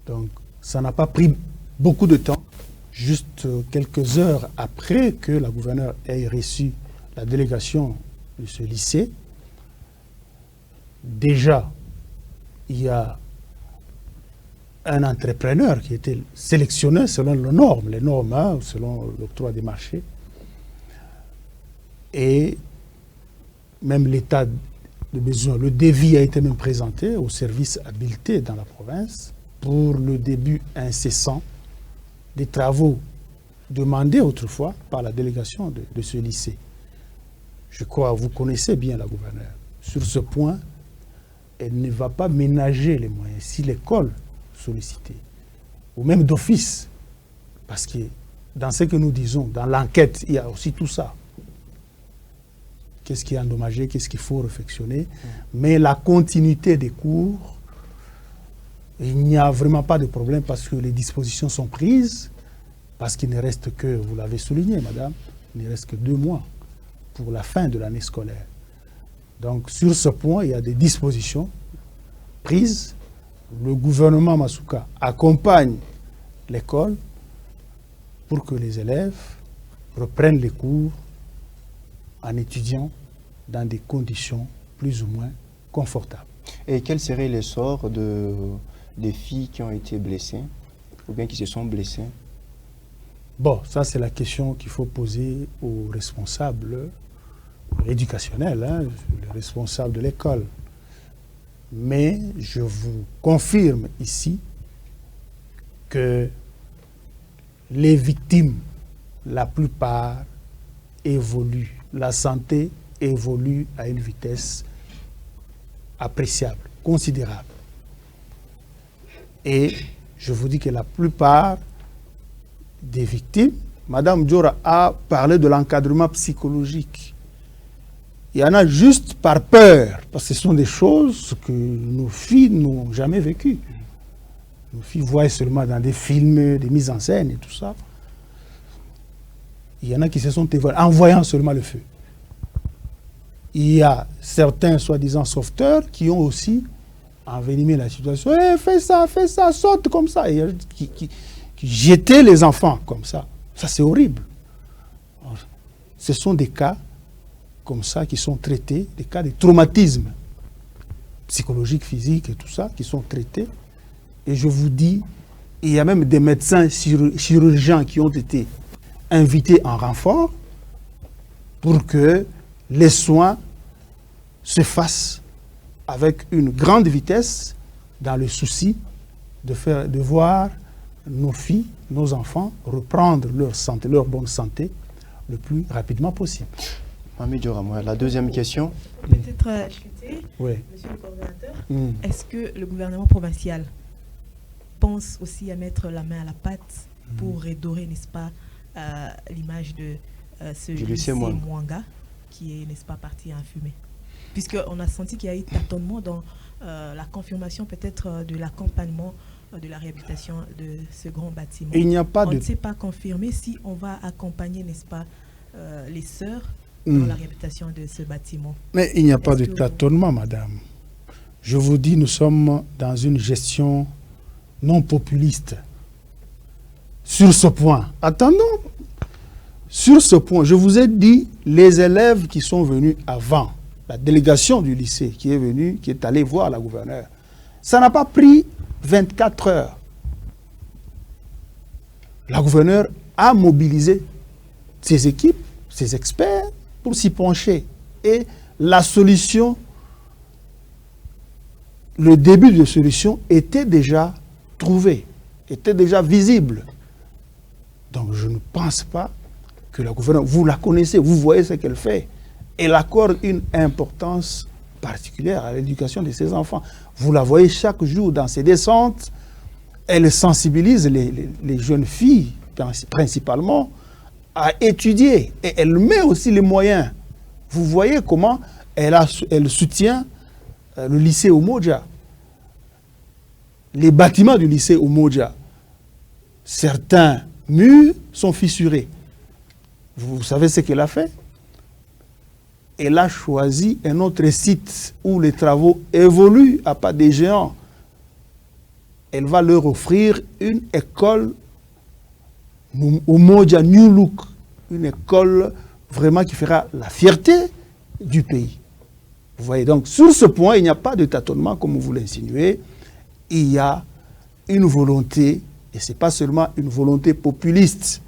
Donc, ça n'a pas pris beaucoup de temps, juste quelques heures après que la gouverneure ait reçu la délégation de ce lycée. Déjà, il y a un entrepreneur qui était sélectionné selon les normes, hein, selon l'octroi des marchés. Et même l'état de besoin, le devis a été même présenté au service habilité dans la province pour le début incessant des travaux demandés autrefois par la délégation de ce lycée. Je crois que vous connaissez bien la gouverneure. Sur ce point, elle ne va pas ménager les moyens. Si l'école sollicitée, ou même d'office, parce que dans ce que nous disons, dans l'enquête, il y a aussi tout ça. Qu'est-ce qui est endommagé, qu'est-ce qu'il faut réflexionner. Mais la continuité des cours, il n'y a vraiment pas de problème parce que les dispositions sont prises, parce qu'il ne reste que, vous l'avez souligné, madame, il ne reste que 2 mois pour la fin de l'année scolaire. Donc, sur ce point, il y a des dispositions prises. Le gouvernement Masuka accompagne l'école pour que les élèves reprennent les cours en étudiant dans des conditions plus ou moins confortables. Et quel serait le sort des filles qui ont été blessées ou bien qui se sont blessées? Bon, ça c'est la question qu'il faut poser aux responsables éducationnels, hein, les responsables de l'école. Mais je vous confirme ici que les victimes, la plupart, évoluent. La santé évolue à une vitesse appréciable, considérable. Et je vous dis que la plupart des victimes, Madame Diora a parlé de l'encadrement psychologique. Il y en a juste par peur, parce que ce sont des choses que nos filles n'ont jamais vécues. Nos filles voient seulement dans des films, des mises en scène et tout ça. Il y en a qui se sont évolués en voyant seulement le feu. Il y a certains soi-disant sauveteurs qui ont aussi envenimé la situation. Hey, fais ça, saute comme ça. Et qui jetaient les enfants comme ça. Ça, c'est horrible. Ce sont des cas comme ça qui sont traités, des cas de traumatisme psychologique, physique et tout ça, qui sont traités. Et je vous dis, il y a même des médecins chirurgiens qui ont été invités en renfort pour que les soins se fassent avec une grande vitesse dans le souci de voir nos filles, nos enfants reprendre leur santé, leur bonne santé le plus rapidement possible. Mami Dioramoua, la deuxième question. Peut-être ajouter, Oui. monsieur le coordonnateur, est-ce que le gouvernement provincial pense aussi à mettre la main à la pâte pour redorer, n'est-ce pas, l'image de ce lycée Mwanga qui est, n'est-ce pas, parti en fumée? Puisqu'on a senti qu'il y a eu tâtonnement dans la confirmation peut-être de l'accompagnement de la réhabilitation de ce grand bâtiment. Il n'y a pas on ne sait pas confirmer si on va accompagner, n'est-ce pas, les sœurs dans la réhabilitation de ce bâtiment. Mais il n'y a pas de tâtonnement, madame. Je vous dis, nous sommes dans une gestion non populiste. Sur ce point, attendons. Sur ce point, je vous ai dit, les élèves qui sont venus avant, la délégation du lycée qui est venue, qui est allée voir la gouverneure, ça n'a pas pris 24 heures. La gouverneure a mobilisé ses équipes, ses experts, pour s'y pencher. Et la solution, le début de solution était déjà trouvé, était déjà visible. Donc je ne pense pas que la gouverneure, vous la connaissez, vous voyez ce qu'elle fait. Elle accorde une importance particulière à l'éducation de ses enfants. Vous la voyez chaque jour dans ses descentes. Elle sensibilise les jeunes filles, principalement, à étudier. Et elle met aussi les moyens. Vous voyez comment elle soutient le lycée Umoja. Les bâtiments du lycée Umoja, certains murs sont fissurés. Vous savez ce qu'elle a fait? Elle a choisi un autre site où les travaux évoluent à pas des géants. Elle va leur offrir une école Umoja New Look, une école vraiment qui fera la fierté du pays. Vous voyez, donc sur ce point, il n'y a pas de tâtonnement comme vous l'insinuez. Il y a une volonté, et ce n'est pas seulement une volonté populiste.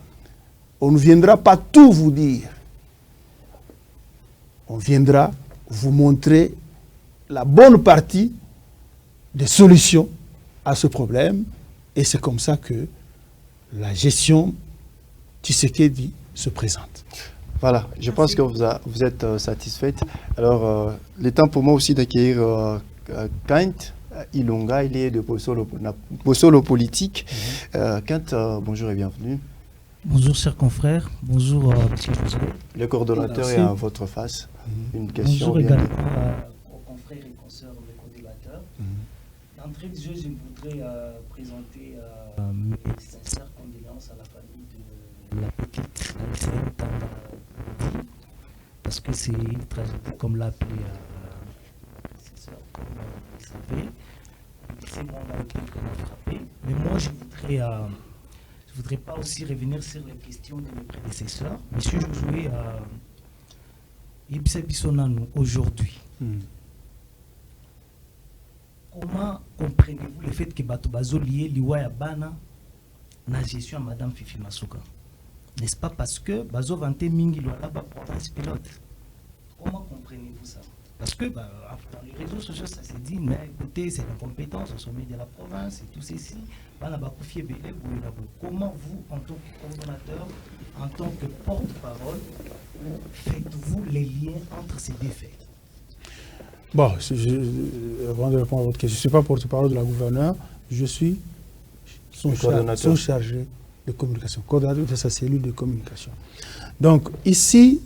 On ne viendra pas tout vous dire. On viendra vous montrer la bonne partie des solutions à ce problème. Et c'est comme ça que la gestion Tshisekedi se présente. Voilà, je pense que vous êtes satisfaite. Alors, le temps pour moi aussi d'accueillir Kant Ilonga, il est de Bossolo Politique. Kant, bonjour et bienvenue. Bonjour chers confrères, bonjour monsieur Josué. Le coordonnateur est à votre face. Une question. Bonjour également aux confrères et consoeurs des co-débatteurs. D'entrée de jeu, je voudrais présenter mes sincères condoléances à la famille de la petite lycéenne Tanda, parce que c'est une tragédie comme l'a appelé ses soeurs, comme vous le savez. C'est mon mari qui m'a frappé. Mais moi, je voudrais pas aussi revenir sur les questions de mes prédécesseurs. Monsieur Josué, aujourd'hui, comment comprenez-vous le fait que Batobazo lié Liwa Bana na gestion à Madame Fifi Masuka? N'est-ce pas parce que Bazo Vante Mingi la province pilote? Comment comprenez-vous ça? Parce que dans les réseaux sociaux, ça s'est dit, mais écoutez, c'est l'incompétence au sommet de la province et tout ceci. Comment vous, en tant que coordonnateur, en tant que porte-parole, faites-vous les liens entre ces deux faits? Bon, avant de répondre à votre question, je ne suis pas porte-parole de la gouverneure, je suis son chargé de communication, coordonnateur de sa cellule de communication. Donc, ici,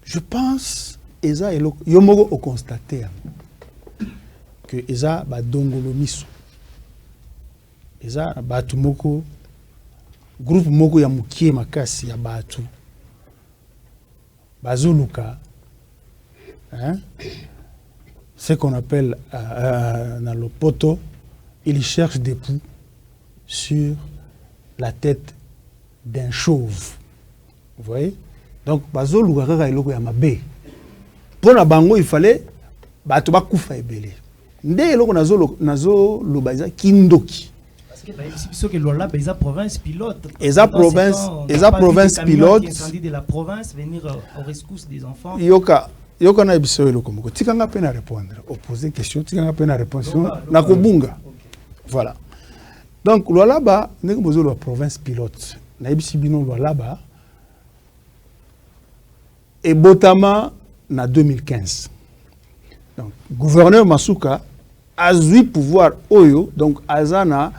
je pense... Eza yomogo o constaté que eza ba dongolo miso eza batu moko groupe moko ya mukie makasi ya batu bazoluka ce qu'on appelle dans le poto, ils cherchent des poux sur la tête d'un chauve, vous voyez. Donc bazoluka kaka eloko ya mabe. Pour la bango, il fallait battre kufa ebele. nde eloko nazo lobaza kindoki. Parce que ceux qui l'ont là, ils ont province pilote. Ils ont province pilote. Incendie de la province, venir au rescousse des enfants. Yoka na biso eloko moko. Tikanga pe na répondre. Opposer question, tikanga pe na réponse. Na kobunga. Voilà. Donc Lualaba, ndenge bozo la province pilote. Na ibisi bino Lualaba. Et Botama na 2015. Donc gouverneur Masuka a eu pouvoir oyo, donc azana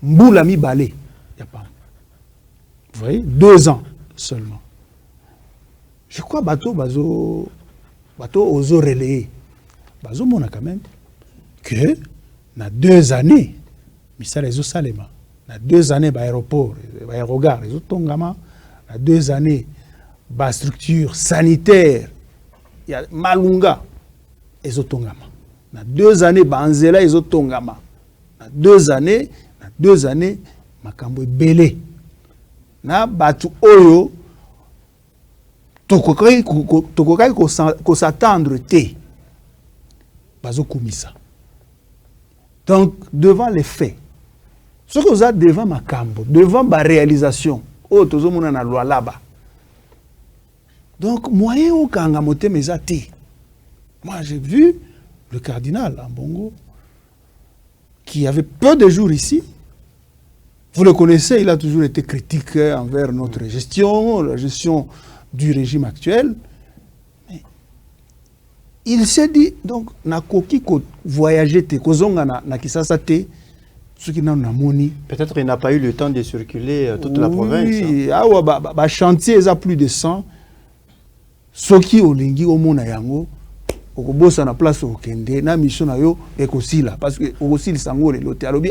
Mboula Mibale. Vous voyez, 2 ans seulement. Je crois bateau ozo relayé. Bateau mona quand même que na 2 années, misala ezo salema. Na 2 années aéroport, aérogare ezo tongama. Na 2 années ba structure sanitaire ya malunga ezo tongama. Na 2 années ba nzela ezo tongama. Na 2 années makambo ebele. Na batu oyo tokokai ko s'attendre te bazo komisa. Donc devant les faits, ce que vous avez devant makambo, devant ma réalisation, oh tozo mona na Lualaba. Donc moyen au kanga moté mesati. Moi j'ai vu le cardinal Ambongo qui avait peu de jours ici. Vous le connaissez, il a toujours été critique envers notre gestion, la gestion du régime actuel. Mais il s'est dit, donc, na koki ko voyager te, ko zonga na kisasa te, ce qui n'a moni. Peut-être il n'a pas eu le temps de circuler toute la province. Oui, ah chantier, il a plus de 100. Soki olingi omona yango, okobosa na place okende, na mission na yo ekosila, parce que okosili sango le lote. Alobi,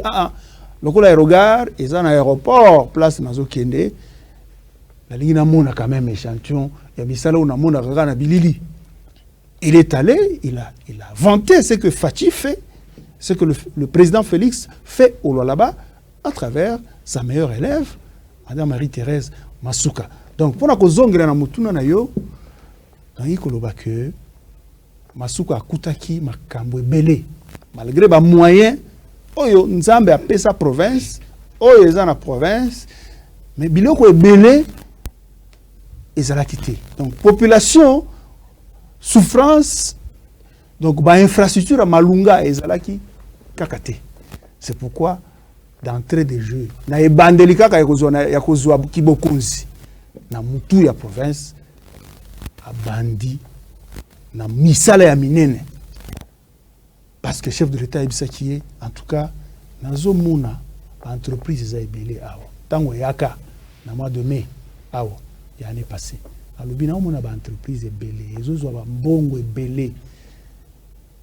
lokola aérogare, ils ont un aéroport, place nazo kende. La ligne n'a quand même échantillon. Il y a misala ou namona na bilili. Il est allé, il a vanté ce que Fachi fait, ce que le président Félix fait au Lualaba à travers sa meilleure élève, Madame Marie-Thérèse Masuka. Donc pour la cause na mutuna na yo, ngi koloba que Masuka akutaki makambo ebele malgré ba moyens oyo nzambe a sa province, oyo eza na province, mais biloko ebele ezala quitté. Donc population souffrance, donc ba infrastructure à malunga ezala ki kakate. C'est pourquoi d'entrée de jeu na ebandeli kaka ya kozwa kibokunzi na mutu ya province abandi na misala ya minene. Parce que le chef de l'État est en tout cas, dans mona entreprise est belé awa. Tango yaka, na mois de mai, awa, l'année passée. Alors bien on a entreprise est belé, les autres ont bongo est belé.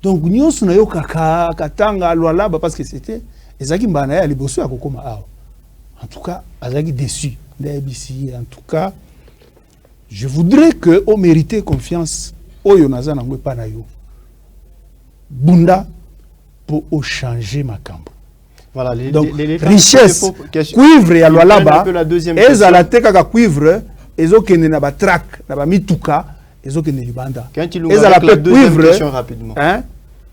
Donc nous sommes yo kaka katanga Lualaba parce que c'était ezaki mbana ya liboso ya kokoma awa. En tout cas, azaki déçu d'ABC. En tout cas, je voudrais que on mérite confiance. Oyo naza na ngwe pa na yo. Bunda pour changer ma camp. Voilà, donc richesse cuivre ya Lualaba eza la teka ka cuivre ezokende na ba track na ba mituka ezokende libanda eza la cuivre rapidement hein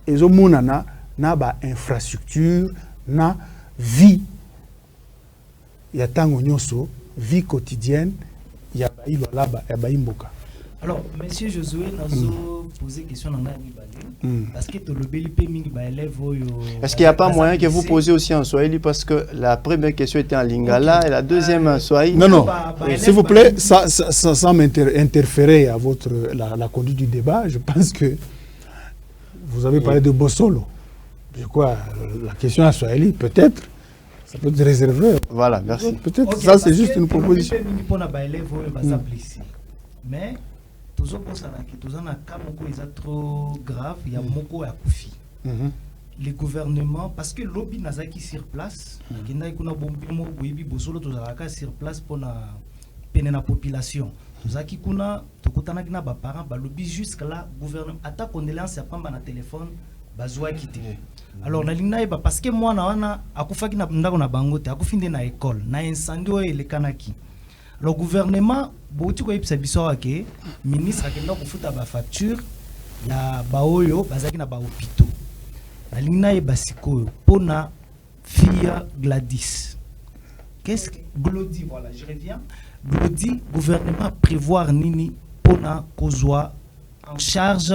ezomonana na ba infrastructure na vie ya tango nyonso vie quotidienne ya ba Lualaba ya ba imboka. Alors, monsieur Josué, nous avons posé question dans parce que tu est-ce qu'il n'y a pas moyen que vous posez aussi en Swahili parce que la première question était en Lingala et la deuxième en Swahili? Non, s'il vous plaît, sans m'interférer à la conduite du débat, je pense que vous avez parlé de Bossolo. Je crois la question en Swahili, peut-être, ça peut être réservé. Voilà, merci. Peut-être ça, c'est juste une proposition. Mais tous les cas trop grave, il y a beaucoup à koufi. Les gouvernements, parce que lobby n'a pas sur place, il y a sur place pour la population. Nous avons parents, lobby jusque là, gouvernement, attaque condoléances, il y a un téléphone, bazoua quitté. Alors, parce que moi, akufaki na bangote, akufinde na école, na incendie le kanaki. Le gouvernement, beaucoup de ministre a fait une facture, il y a baoyo, bazaki na ba hôpitaux. Alina et Basiko, Pona, fille Gladys. Qu'est-ce que Glody, voilà, je reviens. Glody, gouvernement prévoir Nini, Pona, Kozwa, en charge,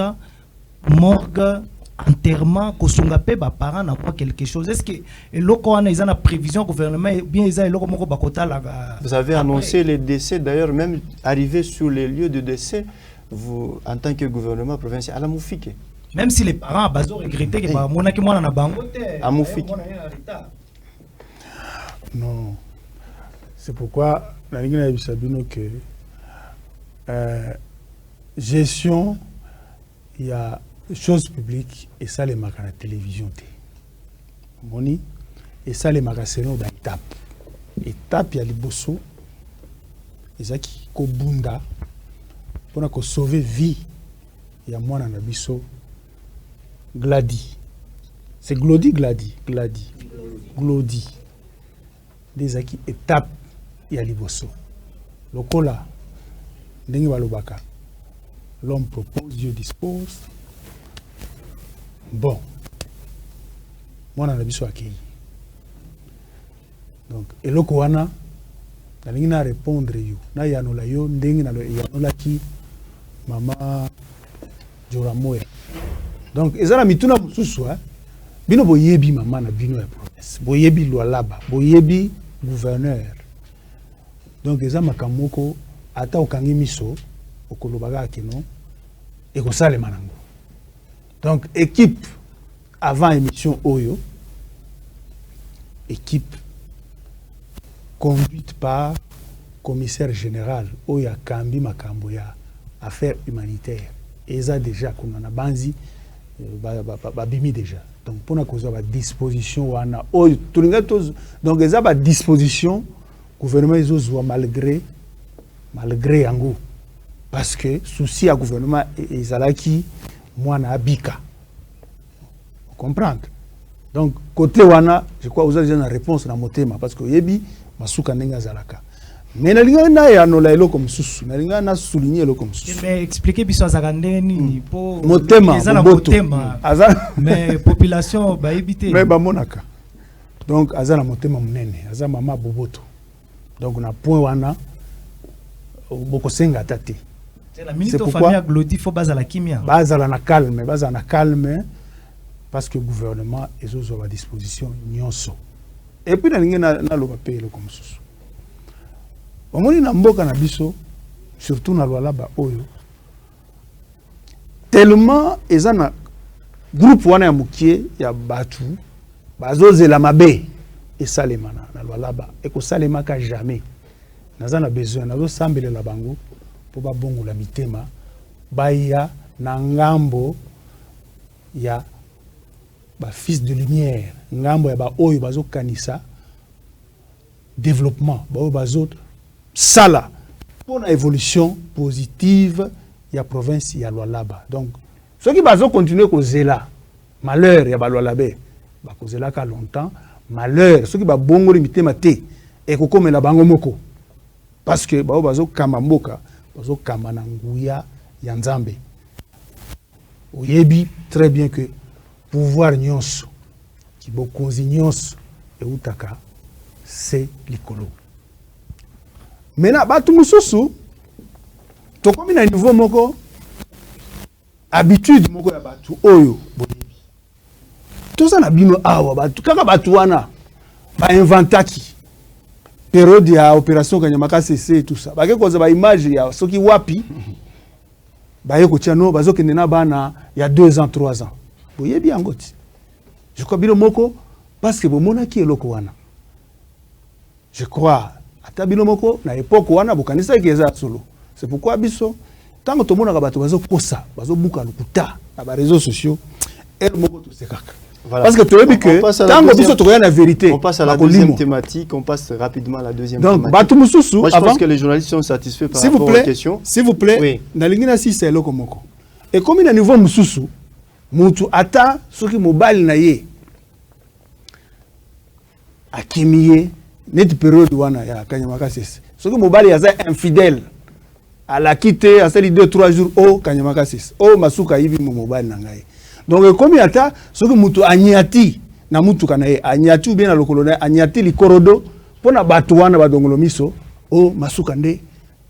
morgue, enterrement, Kosungape, parents n'a pas quelque chose. Est-ce que l'Okoana, ils ont la prévision gouvernement, bien ils ont l'Okomoko Bakota là. Vous avez annoncé les décès, d'ailleurs, même arrivé sur les lieux de décès, vous, en tant que gouvernement provincial, à la Moufike. Même si les parents ont regretté que mon aki mwana na bangote à Moufike. Non. C'est pourquoi la ligne a dit que gestion, il y a choses publiques et ça les marque à la télévision. Moni et ça les marque à étape. Étape, il y a les bosso, et ça qui kobunda pour sauver vie. Il y a moi dans la bisso. Glady. C'est Glody, Glady. Glody. Des acquis étapes, il y a l'ibosso. Le cola, l'homme propose, Dieu dispose. Bon. Moi, on a besoin de donc, et le koana, on a répondre. Na ya no la yo, ndenge na la ki, maman Joramoe. Donc, ils ont mis tout le monde sous soi. Bino boyebi maman na bino ya province. Boyebi Lualaba, boyebi gouverneur. Donc, ils ont makamoko ata okangi miso okolobaga keno et ko sale manango. Donc, équipe avant émission Oyo, équipe conduite par commissaire général Oya Kambi Makamboya, affaires humanitaires. Et ça déjà qu'on a banzi babimi déjà. Donc pour la cause de la disposition donc ils ont la disposition gouvernement ils ont malgré yango parce que souci à gouvernement ils ont qui moi na abika. Vous comprenez? Donc côté wana je crois vous avez une réponse dans mon thème parce que yebi masuka nenga zalaka. Mais na ya no la elo comme susu na souligner elo comme susu. Mais expliquer biso azakande ni po motema mais population ba éviter. Mais ba monaka. Donc azana motema munene, azana mama boboto. Donc na point wana boko senga tate. C'est la minute au famille Glody faut bazala kimia. Bazala na calme parce que le gouvernement est aux à disposition nyonso. Et puis na loba pe elo comme susu. Omoni na mboka na biso surtout na Lualaba oyo tellement ezana groupe wana ya mukie ya batu bazozela mabe esalema na Lualaba ekosalema ka jamais nazana besoin nazo sambelela bango po babongola mitema baya na ngambo ya ba fils de lumière ngambo ya ba oyo bazo kanisa développement ba oyo bazo sala pour la évolution positive ya province ya Lualaba. Donc ceux qui bazo continuer kozela malheur ya ba Lualaba ba kozela ka longtemps malheur ceux qui ba bongoli mitema te et ko komela bango moko parce que ba bazo kama mboka bazo kama na nguya ya Nzambe. Oyebi très bien que pouvoir nyonso qui bokonzi nyonso e utaka c'est likolo. Maintenant, batu mususu, to komi na niveau moko, habitude moko ya batu oyo boyebi. Toza na bino awa batu, kaka batu wana ba inventaki période ya opération Kanyamaka CC et tout ça. Ba ke koza ba image ya soki wapi ba yeko tiano bazo kende na bana ya 2 ans 3 ans. Boyebi angoti. Je crois bino moko parce que bomona ki eloko wana. Je crois atabino moko na époque wana bokanisa keza solo. C'est pourquoi biso tant que tout le monde a bato bazo kosa bazo buka lukuta na ba réseaux sociaux et moko to sekaka. Voilà. Parce que tu as vu que tant que biso to la vérité. On passe à la deuxième thématique, on passe rapidement à la deuxième donc, thématique. Bato mususu moi je pense que les journalistes sont satisfaits par rapport aux questions. S'il vous plaît, oui. Na lingina si c'est loko moko. Et comme il y a niveau mususu mutu ata soki mobile na ye akimiye net période wana ya Kanyamaka CC. Ce que mobile ya infidèle à la quitter à celle 2-3 jours au Kanyamaka CC. Oh masuka hivi mo mobile na ngai. Donc comme yata ce que mutu anyati na mutu kana anyati ou bien na lokolo na anyati likorodo pona batu wana badongolo miso o masuka nde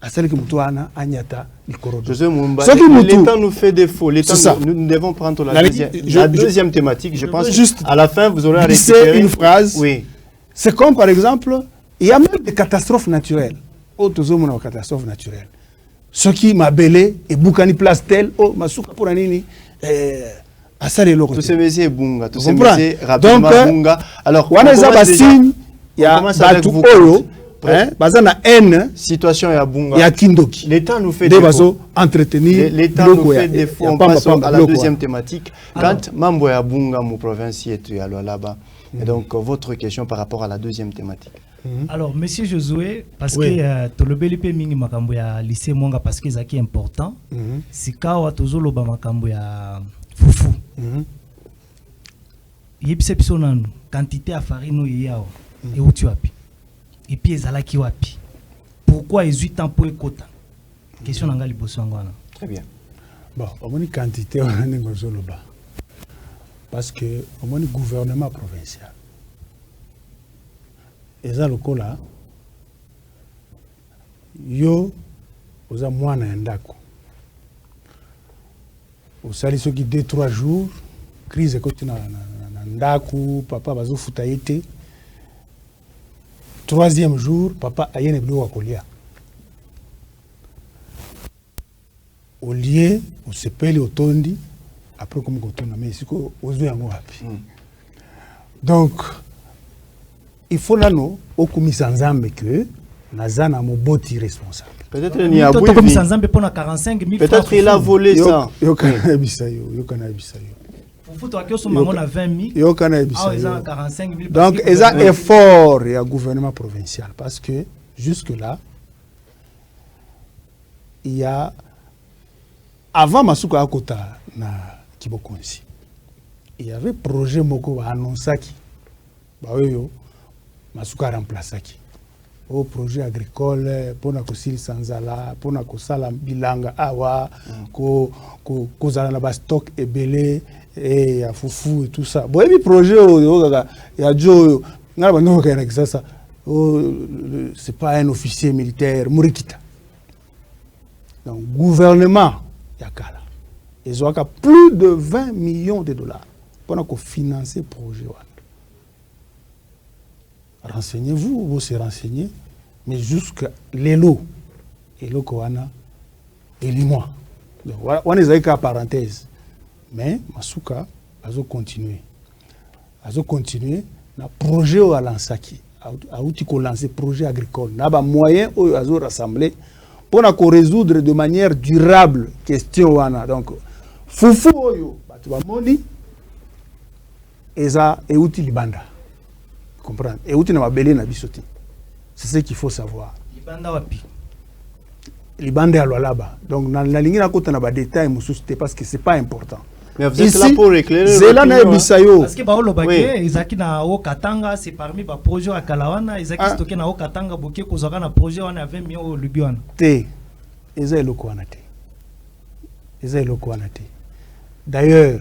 asali que mutu wana anyata likorodo. José Mumba, l'État nous fait défaut. Nous devons prendre la deuxième thématique. Je pense juste à la fin vous aurez à récupérer une phrase. Oui. C'est comme par exemple, il y a même des catastrophes naturelles. Autres hommes ont des catastrophes naturelles. Ce qui m'a belé et Boukani place tel, oh, Masuka pour Anini, à ça les locaux. Tous ces messieurs Bunga, tous ces messieurs rapidement Bunga. Alors, on il y a Batu Oro, Bazana N, situation à Bunga. Il y a Kindoki. L'État nous fait défaut. Entretenir. L'État nous fait défaut. On passe à la deuxième thématique. Quand Mambo ya Bunga, mon province, est là-bas. Et donc, votre question par rapport à la deuxième thématique. Alors, monsieur Josué, parce que Tolobeli pe mingi makambo ya lycée Mwanga parce que c'est important. Sikawa tozoloba makambo ya fufu. Yebise biso nanu quantité ya farine yao et uti wapi. Et puis ezalaki wapi. Pourquoi ezui temps pour ekota? Question nanga liboso ngwana. Très bien. Bon, on a quantité on a ngozoloba. Parce que on a un gouvernement provincial. Eza lokola yo oza mwana ya ndako osali soki 2-3 jours crise ekoti na ndako papa bazofuta ye te 3e jour papa ayene biloko ya kolia olie osepeli otondi après komi kotona me esiko ozwi yango wapi donc il faut là nous au commissaire Nzambe que Nazana moboti responsable. Peut-être il y a beaucoup de Nzambe pour 45 000 francs. Peut-être il a volé ça. Yo kana bisayo. Pour foutre à son maman à 20 000. Yo kana bisayo. Ah, 45 000. Donc ils ont effort et un gouvernement provincial parce que jusque là il y a avant Masuka Akota na Kibokonsi. Il y avait projet moko annoncaki. Ba yo Masuka remplaçaki au projet agricole pour na kosili sanzala pour na kosala bilanga awa ko zala na ba stock ebele et ya fufu et tout ça bon et projet ya jo ngala bando ka na ça c'est pas un officier militaire Murikita donc gouvernement yakala ils ont plus de 20 millions de dollars pour na ko financer projet wa. Renseignez-vous, vous se renseignez, mais jusqu'à l'élo, l'élo Koana, et l'imois. On est qu'à parenthèse. Mais Masuka, a continué. A continué, na projet à Lansaki, a outil qu'on lance projet agricole. N'a pas moyen à rassembler pour résoudre de manière durable question wana. Donc, fufu oyo, batuba moni, eza et outil libanda. Comprendre. Et où tu n'as belé na bisoti. C'est ce qu'il faut savoir. Libanda wapi. Libanda à là-bas. Donc dans la ligne à côté na ba détail mususte parce que c'est pas important. Mais vous êtes là pour éclairer. C'est là na bisayo. Parce que ba olobake ezaki na o Katanga c'est parmi ba projet à Kalawana ezaki stocké na o Katanga boké kozaka na projet wana 20 millions au Lubiwana. Té. Eza eloko wana té. Eza eloko wana té. D'ailleurs,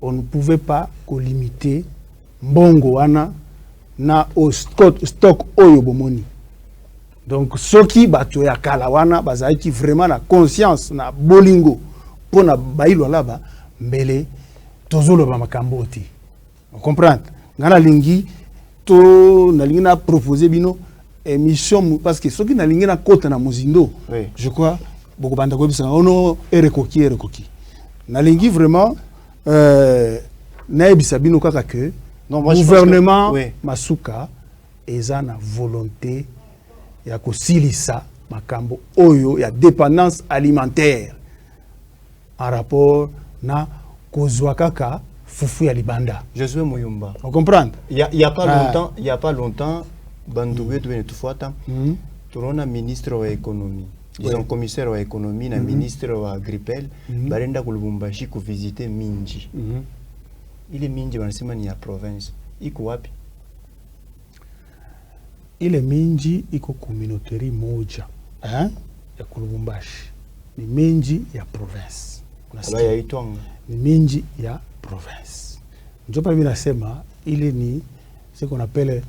on ne pouvait pas limiter mbongo wana na au stock oyo bomoni. Donc ceux qui bato ya kalawana bazaki vraiment na conscience na bolingo pona bailo là-bas mbele tozolo ba makambo ti. On comprend? Ngana lingi to na lingi na proposer bino émission parce que ceux qui na lingi na kota na muzindo je crois beaucoup banda ko bisa ono erekoki. Na lingi vraiment na ebisa bino kaka que non, gouvernement Masuka eza na volonté ya kosilisa makambo oyo ya dépendance alimentaire en rapport na kozwa kaka fufu ya libanda. Josué Muyumba. On comprend? Il y a pas longtemps Bandoué devait tout fois turona ministre wa économie. Ils ont commissaire wa économie na ministre wa agripel barenda ku Lubumbashi ku visiter Minji. Ile minji wanasema ni ya province. Iko wapi? Ile minji iko communauterie moja, ya Lubumbashi. Ni minji ya province. Ala ya Itwanga ni mingi ya province. Ndio pale mimi nasema ile ni ce qu'on appelle,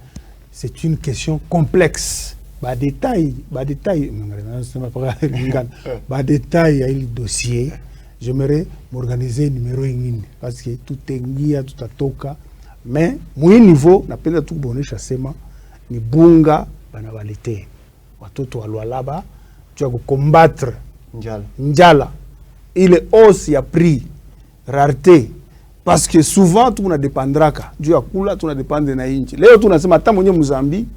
c'est une question complexe. Ba détail ya ile dossier, j'aimerais m'organiser numéro ingine parce que tout ingia tutatoka, mais mwi niveau napenda tu kubonesha sema ni bunga bana balete watoto wa Lualaba tu ya combattre njala ile hausse ya prix rareté, parce que souvent tu unadependraka juu ya kula, tunadependre na inchi. Leo tunasema hata mwenye Mozambique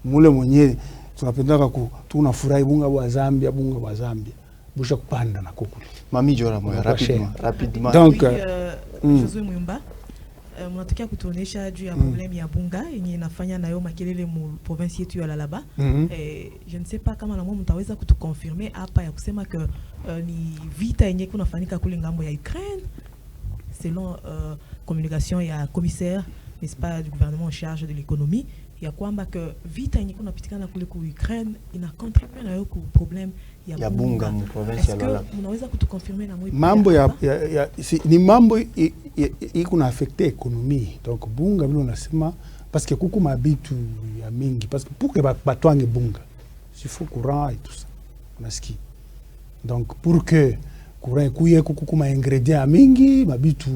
mule mwenye tunapendaka tunafurahi bunga wa Zambia busha kupanda na kukuli. Mami Jora moya rapidement. Donc Josué Muyumba, mnatokea kutuonesha juu ya problème ya bunga yenye inafanya nayo makelele mu province yetu ya Lualaba. Je ne sais pas kama na mwa mtaweza kutukonfirmer hapa ya kusema que ni vita yenye kunafanyika kule ngambo ya Ukraine, selon communication ya commissaire, n'est-ce pas, du gouvernement en charge de l'économie, ya kwamba que vita yenye kunapitikana kule ku Ukraine ina contribuer na yo ku problème ya bunga mu province ya Lualaba. Mnaweza kutukonfirmer na mwe mambo ni mambo iko na affecter économie. Donc bunga vile unasema parce que kuku mabitu ya mingi, parce que pour que batwange bunga il faut courant et tout ça, unasikia. Donc pour que courant kuye kuku ma ingrédients mingi mabitu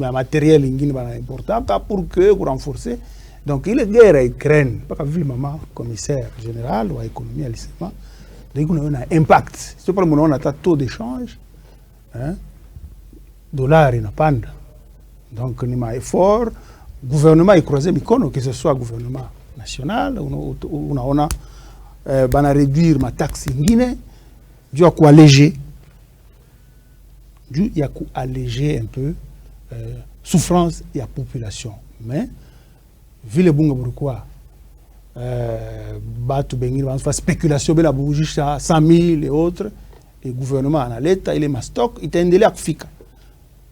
ma matériel ingine bana important pour que renforcer. Donc il est guerre à Ukraine, pas vu maman commissaire général ou économie alisema donc on a un impact. C'est pas on a taux d'échange, hein, dollar inapanda. Donc ni ma effort gouvernement icroiser mikono, que ce soit gouvernement national unaona bana réduire ma taxe ingine dû à alléger un peu souffrance et la population. Mais vu le bunga pourquoi batu bengine va faire spéculation bela bujisha 100,000 et autres, et gouvernement na leta ile ma stock itaendelea kufika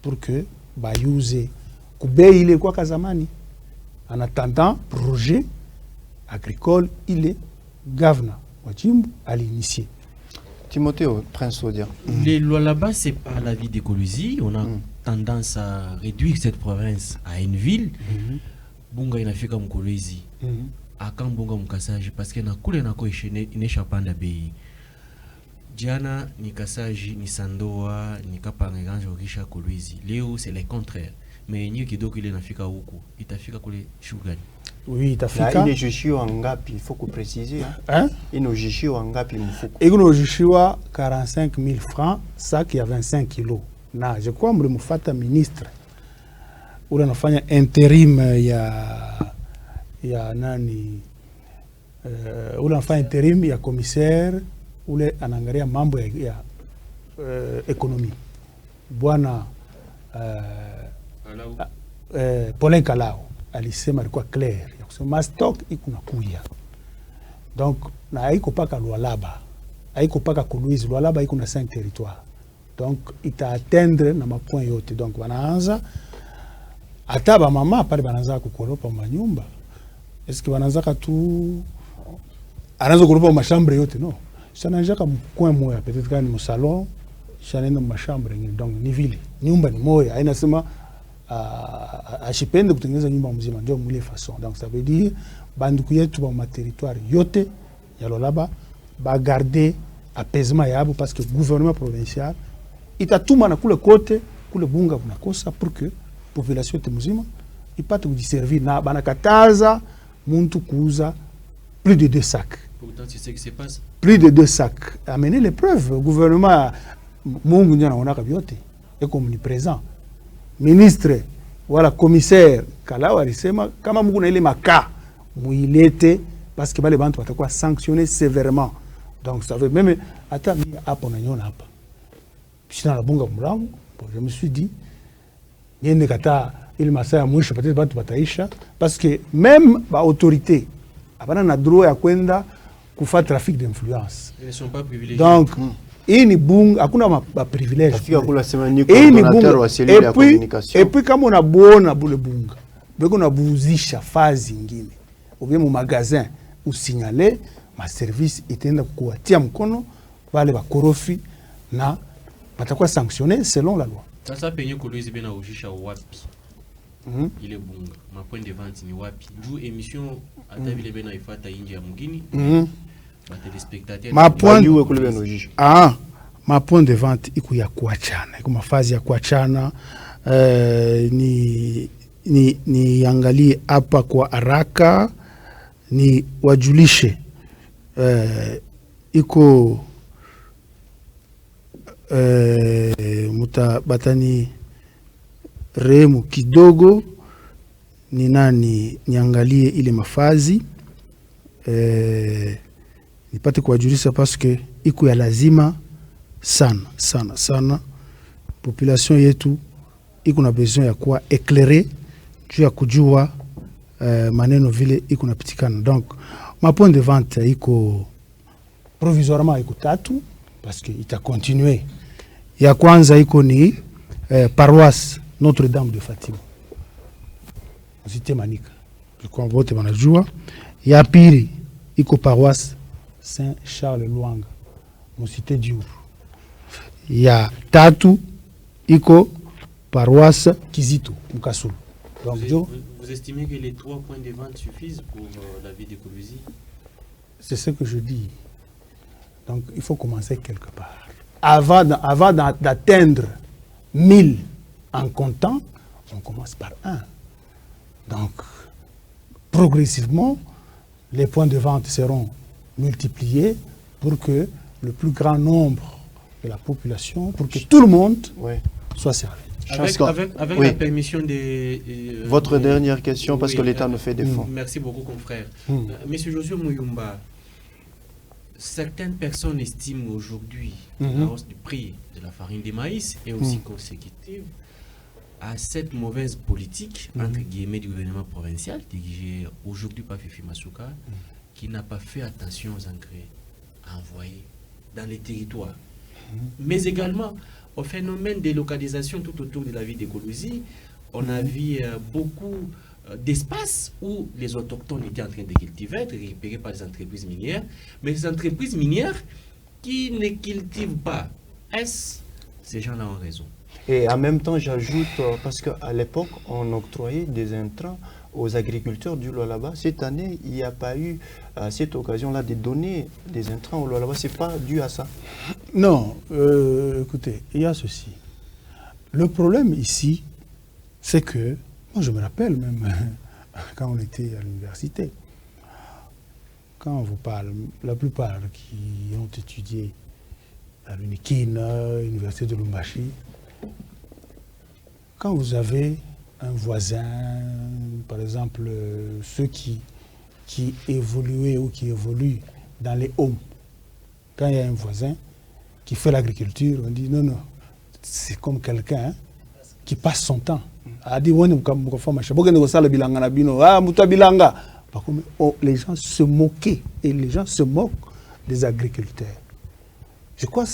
pour que ba use kubei ile kwa kazamani. En attendant projet agricole ile governor Wachimbu l'initié. Timothée Prince Odia. Les lois là-bas, c'est pas la vie d'écologie. On a tendance à réduire cette province à une ville. Bunga inafika mkolezi. Akam bunga mkasaji parce que na kule nako ineshapanda bei. Jana ni kasaji ni sandoa ni kapanga kisha kolezi. Leo c'est le contraire. Mais nyingi kidogo ile nafika huko itafika kule shughuli. Oui, itafika. Ile jishiwa ngapi, il faut que préciser. Hein? Ino jishiwa ngapi mfuko? Ino jishiwa 45,000 francs, sac ya 25 kilos. Na je crois mlimfuata ministre. Ule anafanya interim ya nani? Ule anafanya interim ya commissaire, ule anaangalia mambo ya economie. Bwana Paulin Kalao alisema alikuwa clair ya kusema stock iko nakuya. Donc na haiko paka Lualaba, haiko paka Kolwezi, Lualaba iko na 5 territoires. Donc ita atteindre na mapoint yote. Donc wanaanza hata ba mama pale banaanza kukoropa manyumba. Est-ce que wanaanza tu anaanza kukoropa machambre yote? No. Sanaanza kama coin moja peut-être kama ni salon, sanaenda machambre ngine. Donc ni vile nyumba ni moja, haina sema ashipende kutengeneza nyumba mzima, ndio mwile façon. Donc ça veut dire banduku yetu ba territoire yote ya Lualaba ba garder apaisement yabo parce que gouvernement provincial itatuma na kule kote kule bunga kunakosa pour que population yote mzima ipate kujiservir na banakataza muntu kuuza plus de 2 sacs. Pourtant c'est ce qui se passe. Plus de 2 sacs. Amener les preuves. Gouvernement Mungu ndio anaona kabyote eko omnipresent. Ministre wala commissaire Kalao alisema kama Mungu na ile maka muilete parce que bale bantu watakuwa sanctionner sévèrement. Donc ça veut même hata mimi hapo nanyona hapa. Sina la bunga mlango, je me suis dit niende kata ile masaa ya mwisho peut-être bantu bataisha parce que même ba autorité abana na droit ya kwenda kufa trafic d'influence. Ils ne sont pas privilégiés. Donc hii ni bunga, hakuna ma privilege. Tafika kula sema ni coordinateur wa cellule ya communication. Et puis kama unabuona bule bunga, beko unabuuzisha fazi nyingine. Ubie mu magasin usignale ma service itaenda kuwatia mkono wale bakorofi na batakuwa sanctionné selon la loi. Sasa penye kolwezi bena ujisha wapi? Ile bunga. Ma point de vente ni wapi? Juu émission ata vile bena ifata inje ya mugini. Ba téléspectateurs. Ma point de vente iku ya kuachana. Iku mafazi ya kuachana ni angalie hapa kwa haraka ni wajulishe iko batani rehemu kidogo ni nani niangalie ile mafazi nipate kuwajulisha paske iko ya lazima sana population yetu iko na besoin ya kuwa éclairé juu ya kujua maneno vile iko napitikana. Donc ma point de vente iko provisoirement iko 3 parce que ita continuer. Ya kwanza iko ni paroisse Notre-Dame de Fatima. Cité Manika. Je crois wote wanajua. Ya pili iko paroisse Saint-Charles Luanga. Cité Diour. Ya tatu iko paroisse Kizito Mukasulu. Donc vous estimez que les 3 points de vente suffisent pour la vie de Kolwezi? C'est ce que je dis. Donc il faut commencer quelque part. Avant d'atteindre 1000 en comptant, on commence par 1. Donc progressivement, les points de vente seront multipliés pour que le plus grand nombre de la population, pour que tout le monde soit servi. Avec la permission de... Votre dernière question, parce que l'État nous fait défendre. Merci beaucoup, confrère. Monsieur Josué Mouyumba, certaines personnes estiment aujourd'hui la hausse du prix de la farine de maïs est aussi consécutive à cette mauvaise politique, entre guillemets, du gouvernement provincial, dirigé aujourd'hui par Fifi Masuka, qui n'a pas fait attention aux engrais envoyés dans les territoires. Mais également au phénomène de localisation tout autour de la ville de Kolwezi. On a vu beaucoup d'espaces où les autochtones étaient en train de cultiver, être récupérés par les entreprises minières, mais les entreprises minières qui ne cultivent pas. Est-ce ces gens-là ont raison? Et en même temps, j'ajoute, parce qu'à l'époque, on octroyait des intrants aux agriculteurs du Lualaba. Cette année, il n'y a pas eu cette occasion-là de donner des intrants au Lualaba. Ce n'est pas dû à ça. Non, écoutez, il y a ceci. Le problème ici, c'est que, moi je me rappelle même quand on était à l'université, quand on vous parle, la plupart qui ont étudié à l'UNIKIN, l'université de Lumbashi, quand vous avez un voisin, par exemple, ceux qui évoluaient ou qui évoluent dans les homes, quand il y a un voisin qui fait l'agriculture, on dit non, c'est comme quelqu'un qui passe son temps. Les gens se moquaient et les gens se moquent des agriculteurs. Je crois que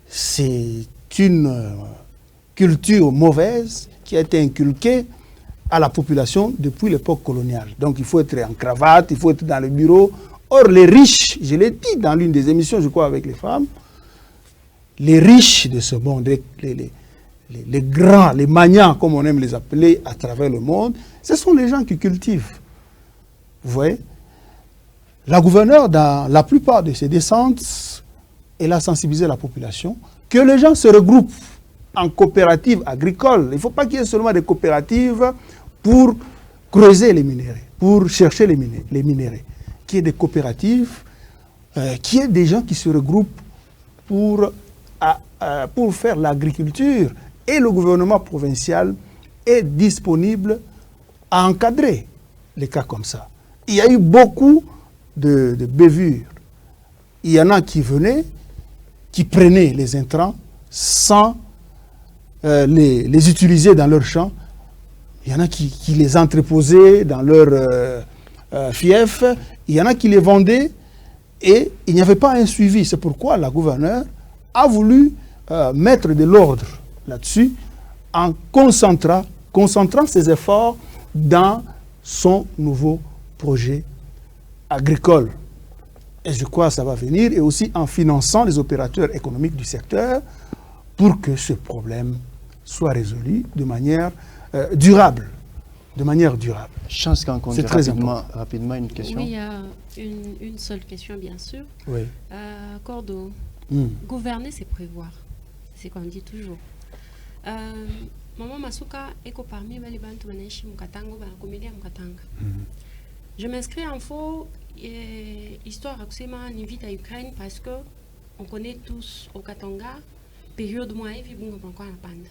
c'est une culture mauvaise qui a été inculquée à la population depuis l'époque coloniale. Donc il faut être en cravate, il faut être dans le bureau. Or les riches, je l'ai dit dans l'une des émissions, je crois, avec les femmes, les riches de ce monde, les grands, les magnats, comme on aime les appeler à travers le monde, ce sont les gens qui cultivent. Vous voyez? La gouverneure, dans la plupart de ses descentes, elle a sensibilisé la population que les gens se regroupent en coopératives agricoles. Il ne faut pas qu'il y ait seulement des coopératives pour creuser les minéraux, pour chercher les minéraux. Qu'il y ait des coopératives, qu'il y ait des gens qui se regroupent pour faire l'agriculture. Et le gouvernement provincial est disponible à encadrer les cas comme ça. Il y a eu beaucoup de bévures. Il y en a qui venaient, qui prenaient les intrants sans les utiliser dans leur champ. Il y en a qui les entreposaient dans leur fief. Il y en a qui les vendaient et il n'y avait pas un suivi. C'est pourquoi la gouverneure a voulu mettre de l'ordre là-dessus en concentrant ses efforts dans son nouveau projet agricole. Et je crois que ça va venir, et aussi en finançant les opérateurs économiques du secteur pour que ce problème soit résolu de manière durable. De manière durable. Chance qu'on C'est très important. Rapidement une question. Oui, il y a une seule question, bien sûr. Oui. Cordo, gouverner, c'est prévoir. C'est ce qu'on dit toujours. Maman Masuka est parmi les bantu wanaishi Mkatanga, banakomelia Mkatanga. Je m'inscris en faux histoire à kusema ni vita Ukraine parce que on connaît tous au Katanga période moi hivi bunga banko na panda.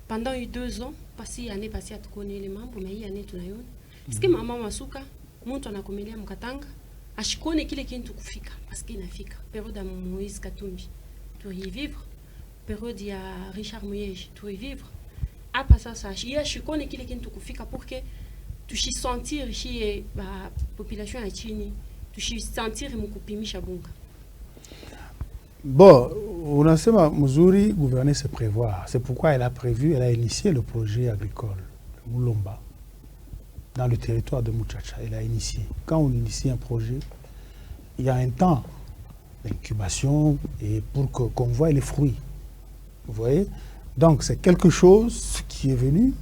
Pendant 2 ans, passé année passée à tout connaître les membres mais il année tunayoona. Est-ce que maman Masuka mtu anakomelia Mkatanga ashikone kile kintu kufika parce qu'il nafika période ya Moïse Katumbi pour y vivre, période ya Richard Muyej pour y vivre. Après ça il y a ashikone kile kintu kufika pour que tushi sentir ici la population ya chini tushi sentir mukupimisha bunga. Bon, unasema mzuri, gouverner c'est prévoir. C'est pourquoi elle a initié le projet agricole Mulomba dans le territoire de Muchacha. Elle a initié. Quand on initie un projet, il y a un temps d'incubation et pour qu'on voit les fruits. Vous voyez? Donc c'est quelque chose qui est venu,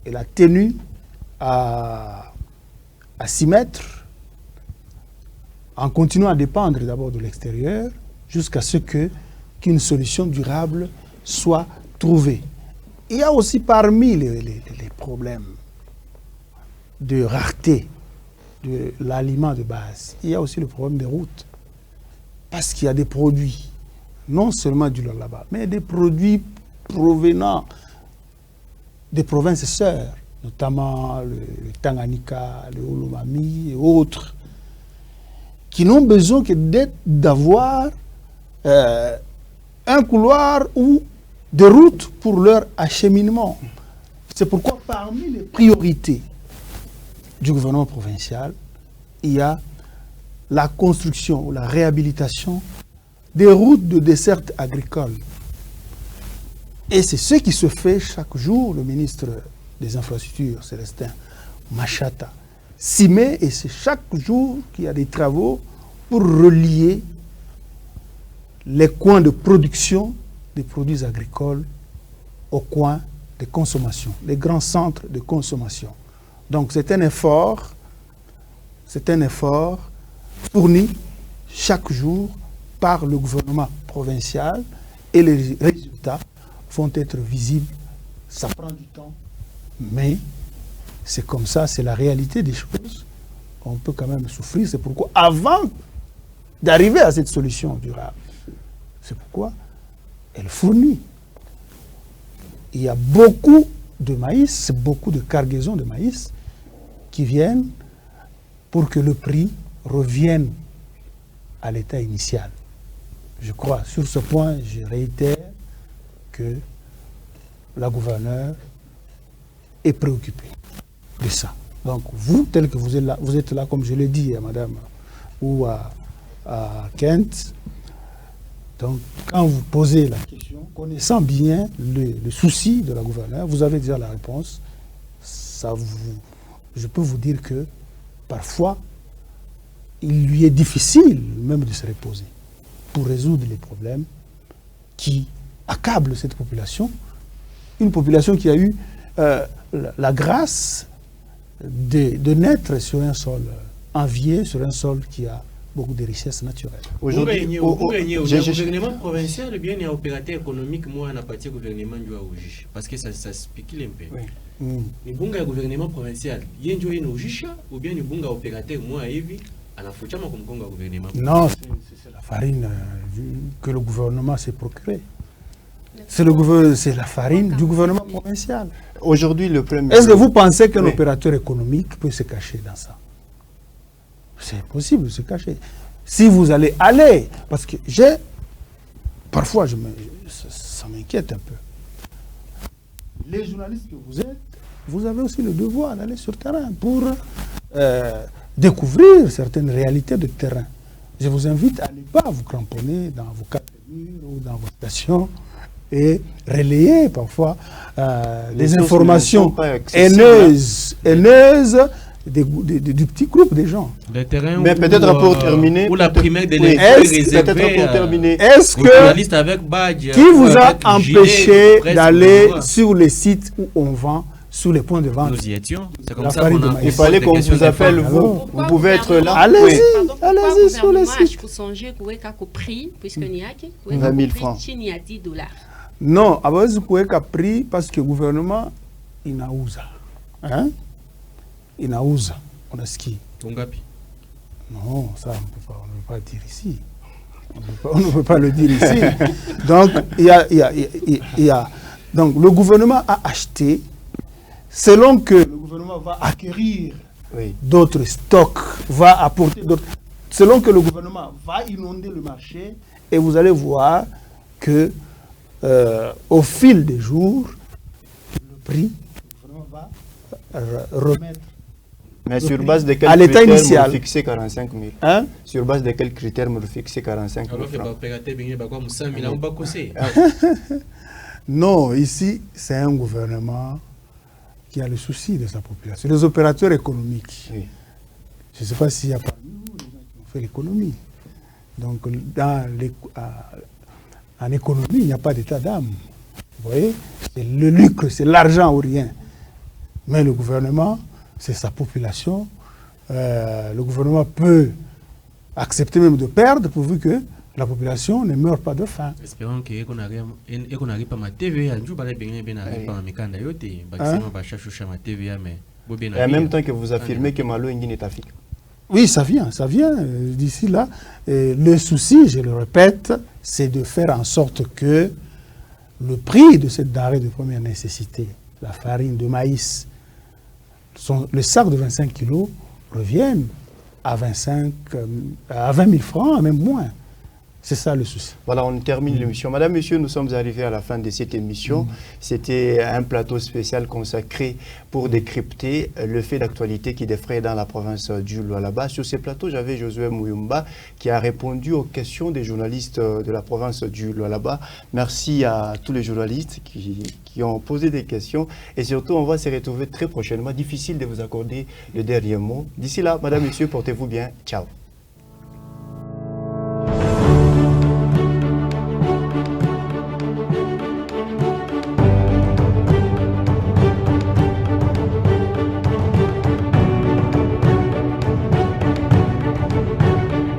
elle a tenu à s'y mettre en continuant à dépendre d'abord de l'extérieur jusqu'à ce qu'une solution durable soit trouvée. Il y a aussi parmi les problèmes de rareté de l'aliment de base, il y a aussi le problème des routes. Parce qu'il y a des produits, non seulement du là-bas, mais des produits provenant des provinces sœurs, notamment le Tanganyika, le Olomami et autres, qui n'ont besoin que d'avoir un couloir ou des routes pour leur acheminement. C'est pourquoi parmi les priorités du gouvernement provincial, il y a la construction ou la réhabilitation des routes de desserte agricole. Et c'est ce qui se fait chaque jour. Le ministre des Infrastructures, Célestin Machata, s'y met et c'est chaque jour qu'il y a des travaux pour relier les coins de production des produits agricoles aux coins de consommation, les grands centres de consommation. Donc c'est un effort fourni chaque jour par le gouvernement provincial et les résultats vont être visibles. Ça prend du temps, mais c'est comme ça, c'est la réalité des choses. On peut quand même souffrir, c'est pourquoi avant d'arriver à cette solution durable, c'est pourquoi elle fournit. Il y a beaucoup de maïs, beaucoup de cargaisons de maïs qui viennent pour que le prix revienne à l'état initial. Je crois, sur ce point, je réitère que la gouverneure est préoccupée de ça. Donc vous, tel que vous êtes là, comme je l'ai dit à madame ou à Kent, donc quand vous posez la question, connaissant bien le souci de la gouverneure, vous avez déjà la réponse. Je peux vous dire que parfois, il lui est difficile même de se reposer pour résoudre les problèmes qui accablent cette population. Une population qui a eu la grâce de naître sur un sol envié, sur un sol qui a beaucoup de richesses naturelles. Aujourd'hui, au gouvernement provincial, bien il y a opérateur économique, moi, on a parti au gouvernement du Aouji, parce que ça spécule un peu. Le bon gouvernement provincial, il y a un Aouji, ou bien le bon opérateur, moi, Evi, à la foutua, comme bon gouvernement. Non, c'est la farine que le gouvernement s'est procurée. C'est la farine du gouvernement provincial. Aujourd'hui, le premier... Est-ce que vous pensez qu'un opérateur économique peut se cacher dans ça? C'est possible de se cacher. Si vous allez aller, parce que parfois, ça m'inquiète un peu. Les journalistes que vous êtes, vous avez aussi le devoir d'aller sur le terrain pour découvrir certaines réalités de terrain. Je vous invite à ne pas vous cramponner dans vos quatre murs ou dans vos stations et relayer parfois des informations haineuses du petit groupe des gens. Le terrain Mais peut-être pour terminer... Ou la primaire de oui, l'élection peut-être pour terminer. Est-ce aux que... journalistes avec badge, Qui vous a avec empêché gilet, d'aller presse, sur les sites où on vend, sur les points de vente? nous y étions. C'est comme La ça farine qu'on de a maïs. Il fallait qu'on vous appelle, Alors, vous pouvez être là. Allez-y, Oui. allez-y sur les sites. Pour songer qu'au prix, puisque n'y a que 20 000 francs. il y a 10 $. Non, à vous pouvez qu'à prix parce que le gouvernement, il n'a usa. Hein? Il n'a usa. On a ski. Tungapi. Non, ça, on ne peut pas dire ici. On ne peut pas le dire ici. Donc, donc, le gouvernement a acheté, selon que le gouvernement va acquérir Oui. d'autres stocks, va apporter d'autres, selon que le gouvernement va inonder le marché, et vous allez voir que au fil des jours, le prix, le gouvernement va remettre. Mais sur base de à quels l'état critères initial. vous fixez 45 000? Hein? Sur base de quels critères vous fixez 45 000 Alors que francs? Non, ici, c'est un gouvernement qui a le souci de sa population. Les opérateurs économiques. Oui. Je ne sais pas s'il y a parmi nous des gens qui ont fait l'économie. Donc, en économie, il n'y a pas d'état d'âme. Vous voyez? C'est le lucre, c'est l'argent ou rien. Mais le gouvernement, c'est sa population. Le gouvernement peut accepter même de perdre pourvu que la population ne meurt pas de faim. Espérons qu'on arrive pas ma TVA. Un jour, on va arriver pas ma mikanda yote. Et en même temps que vous affirmez que Malo Nguyen est Afrique. Oui, ça vient d'ici là. Et le souci, je le répète, c'est de faire en sorte que le prix de cette denrée de première nécessité, la farine de maïs, le sac de 25 kilos revienne à 20 000 francs, même moins. C'est ça le souci. Voilà, on termine l'émission. Madame, Monsieur, nous sommes arrivés à la fin de cette émission. C'était un plateau spécial consacré pour décrypter le fait d'actualité qui défraie dans la province du Lualaba. Sur ce plateau, j'avais Josué Mouyumba qui a répondu aux questions des journalistes de la province du Lualaba. Merci à tous les journalistes qui ont posé des questions. Et surtout, on va se retrouver très prochainement. Difficile de vous accorder le dernier mot. D'ici là, Madame, Monsieur, portez-vous bien. Ciao.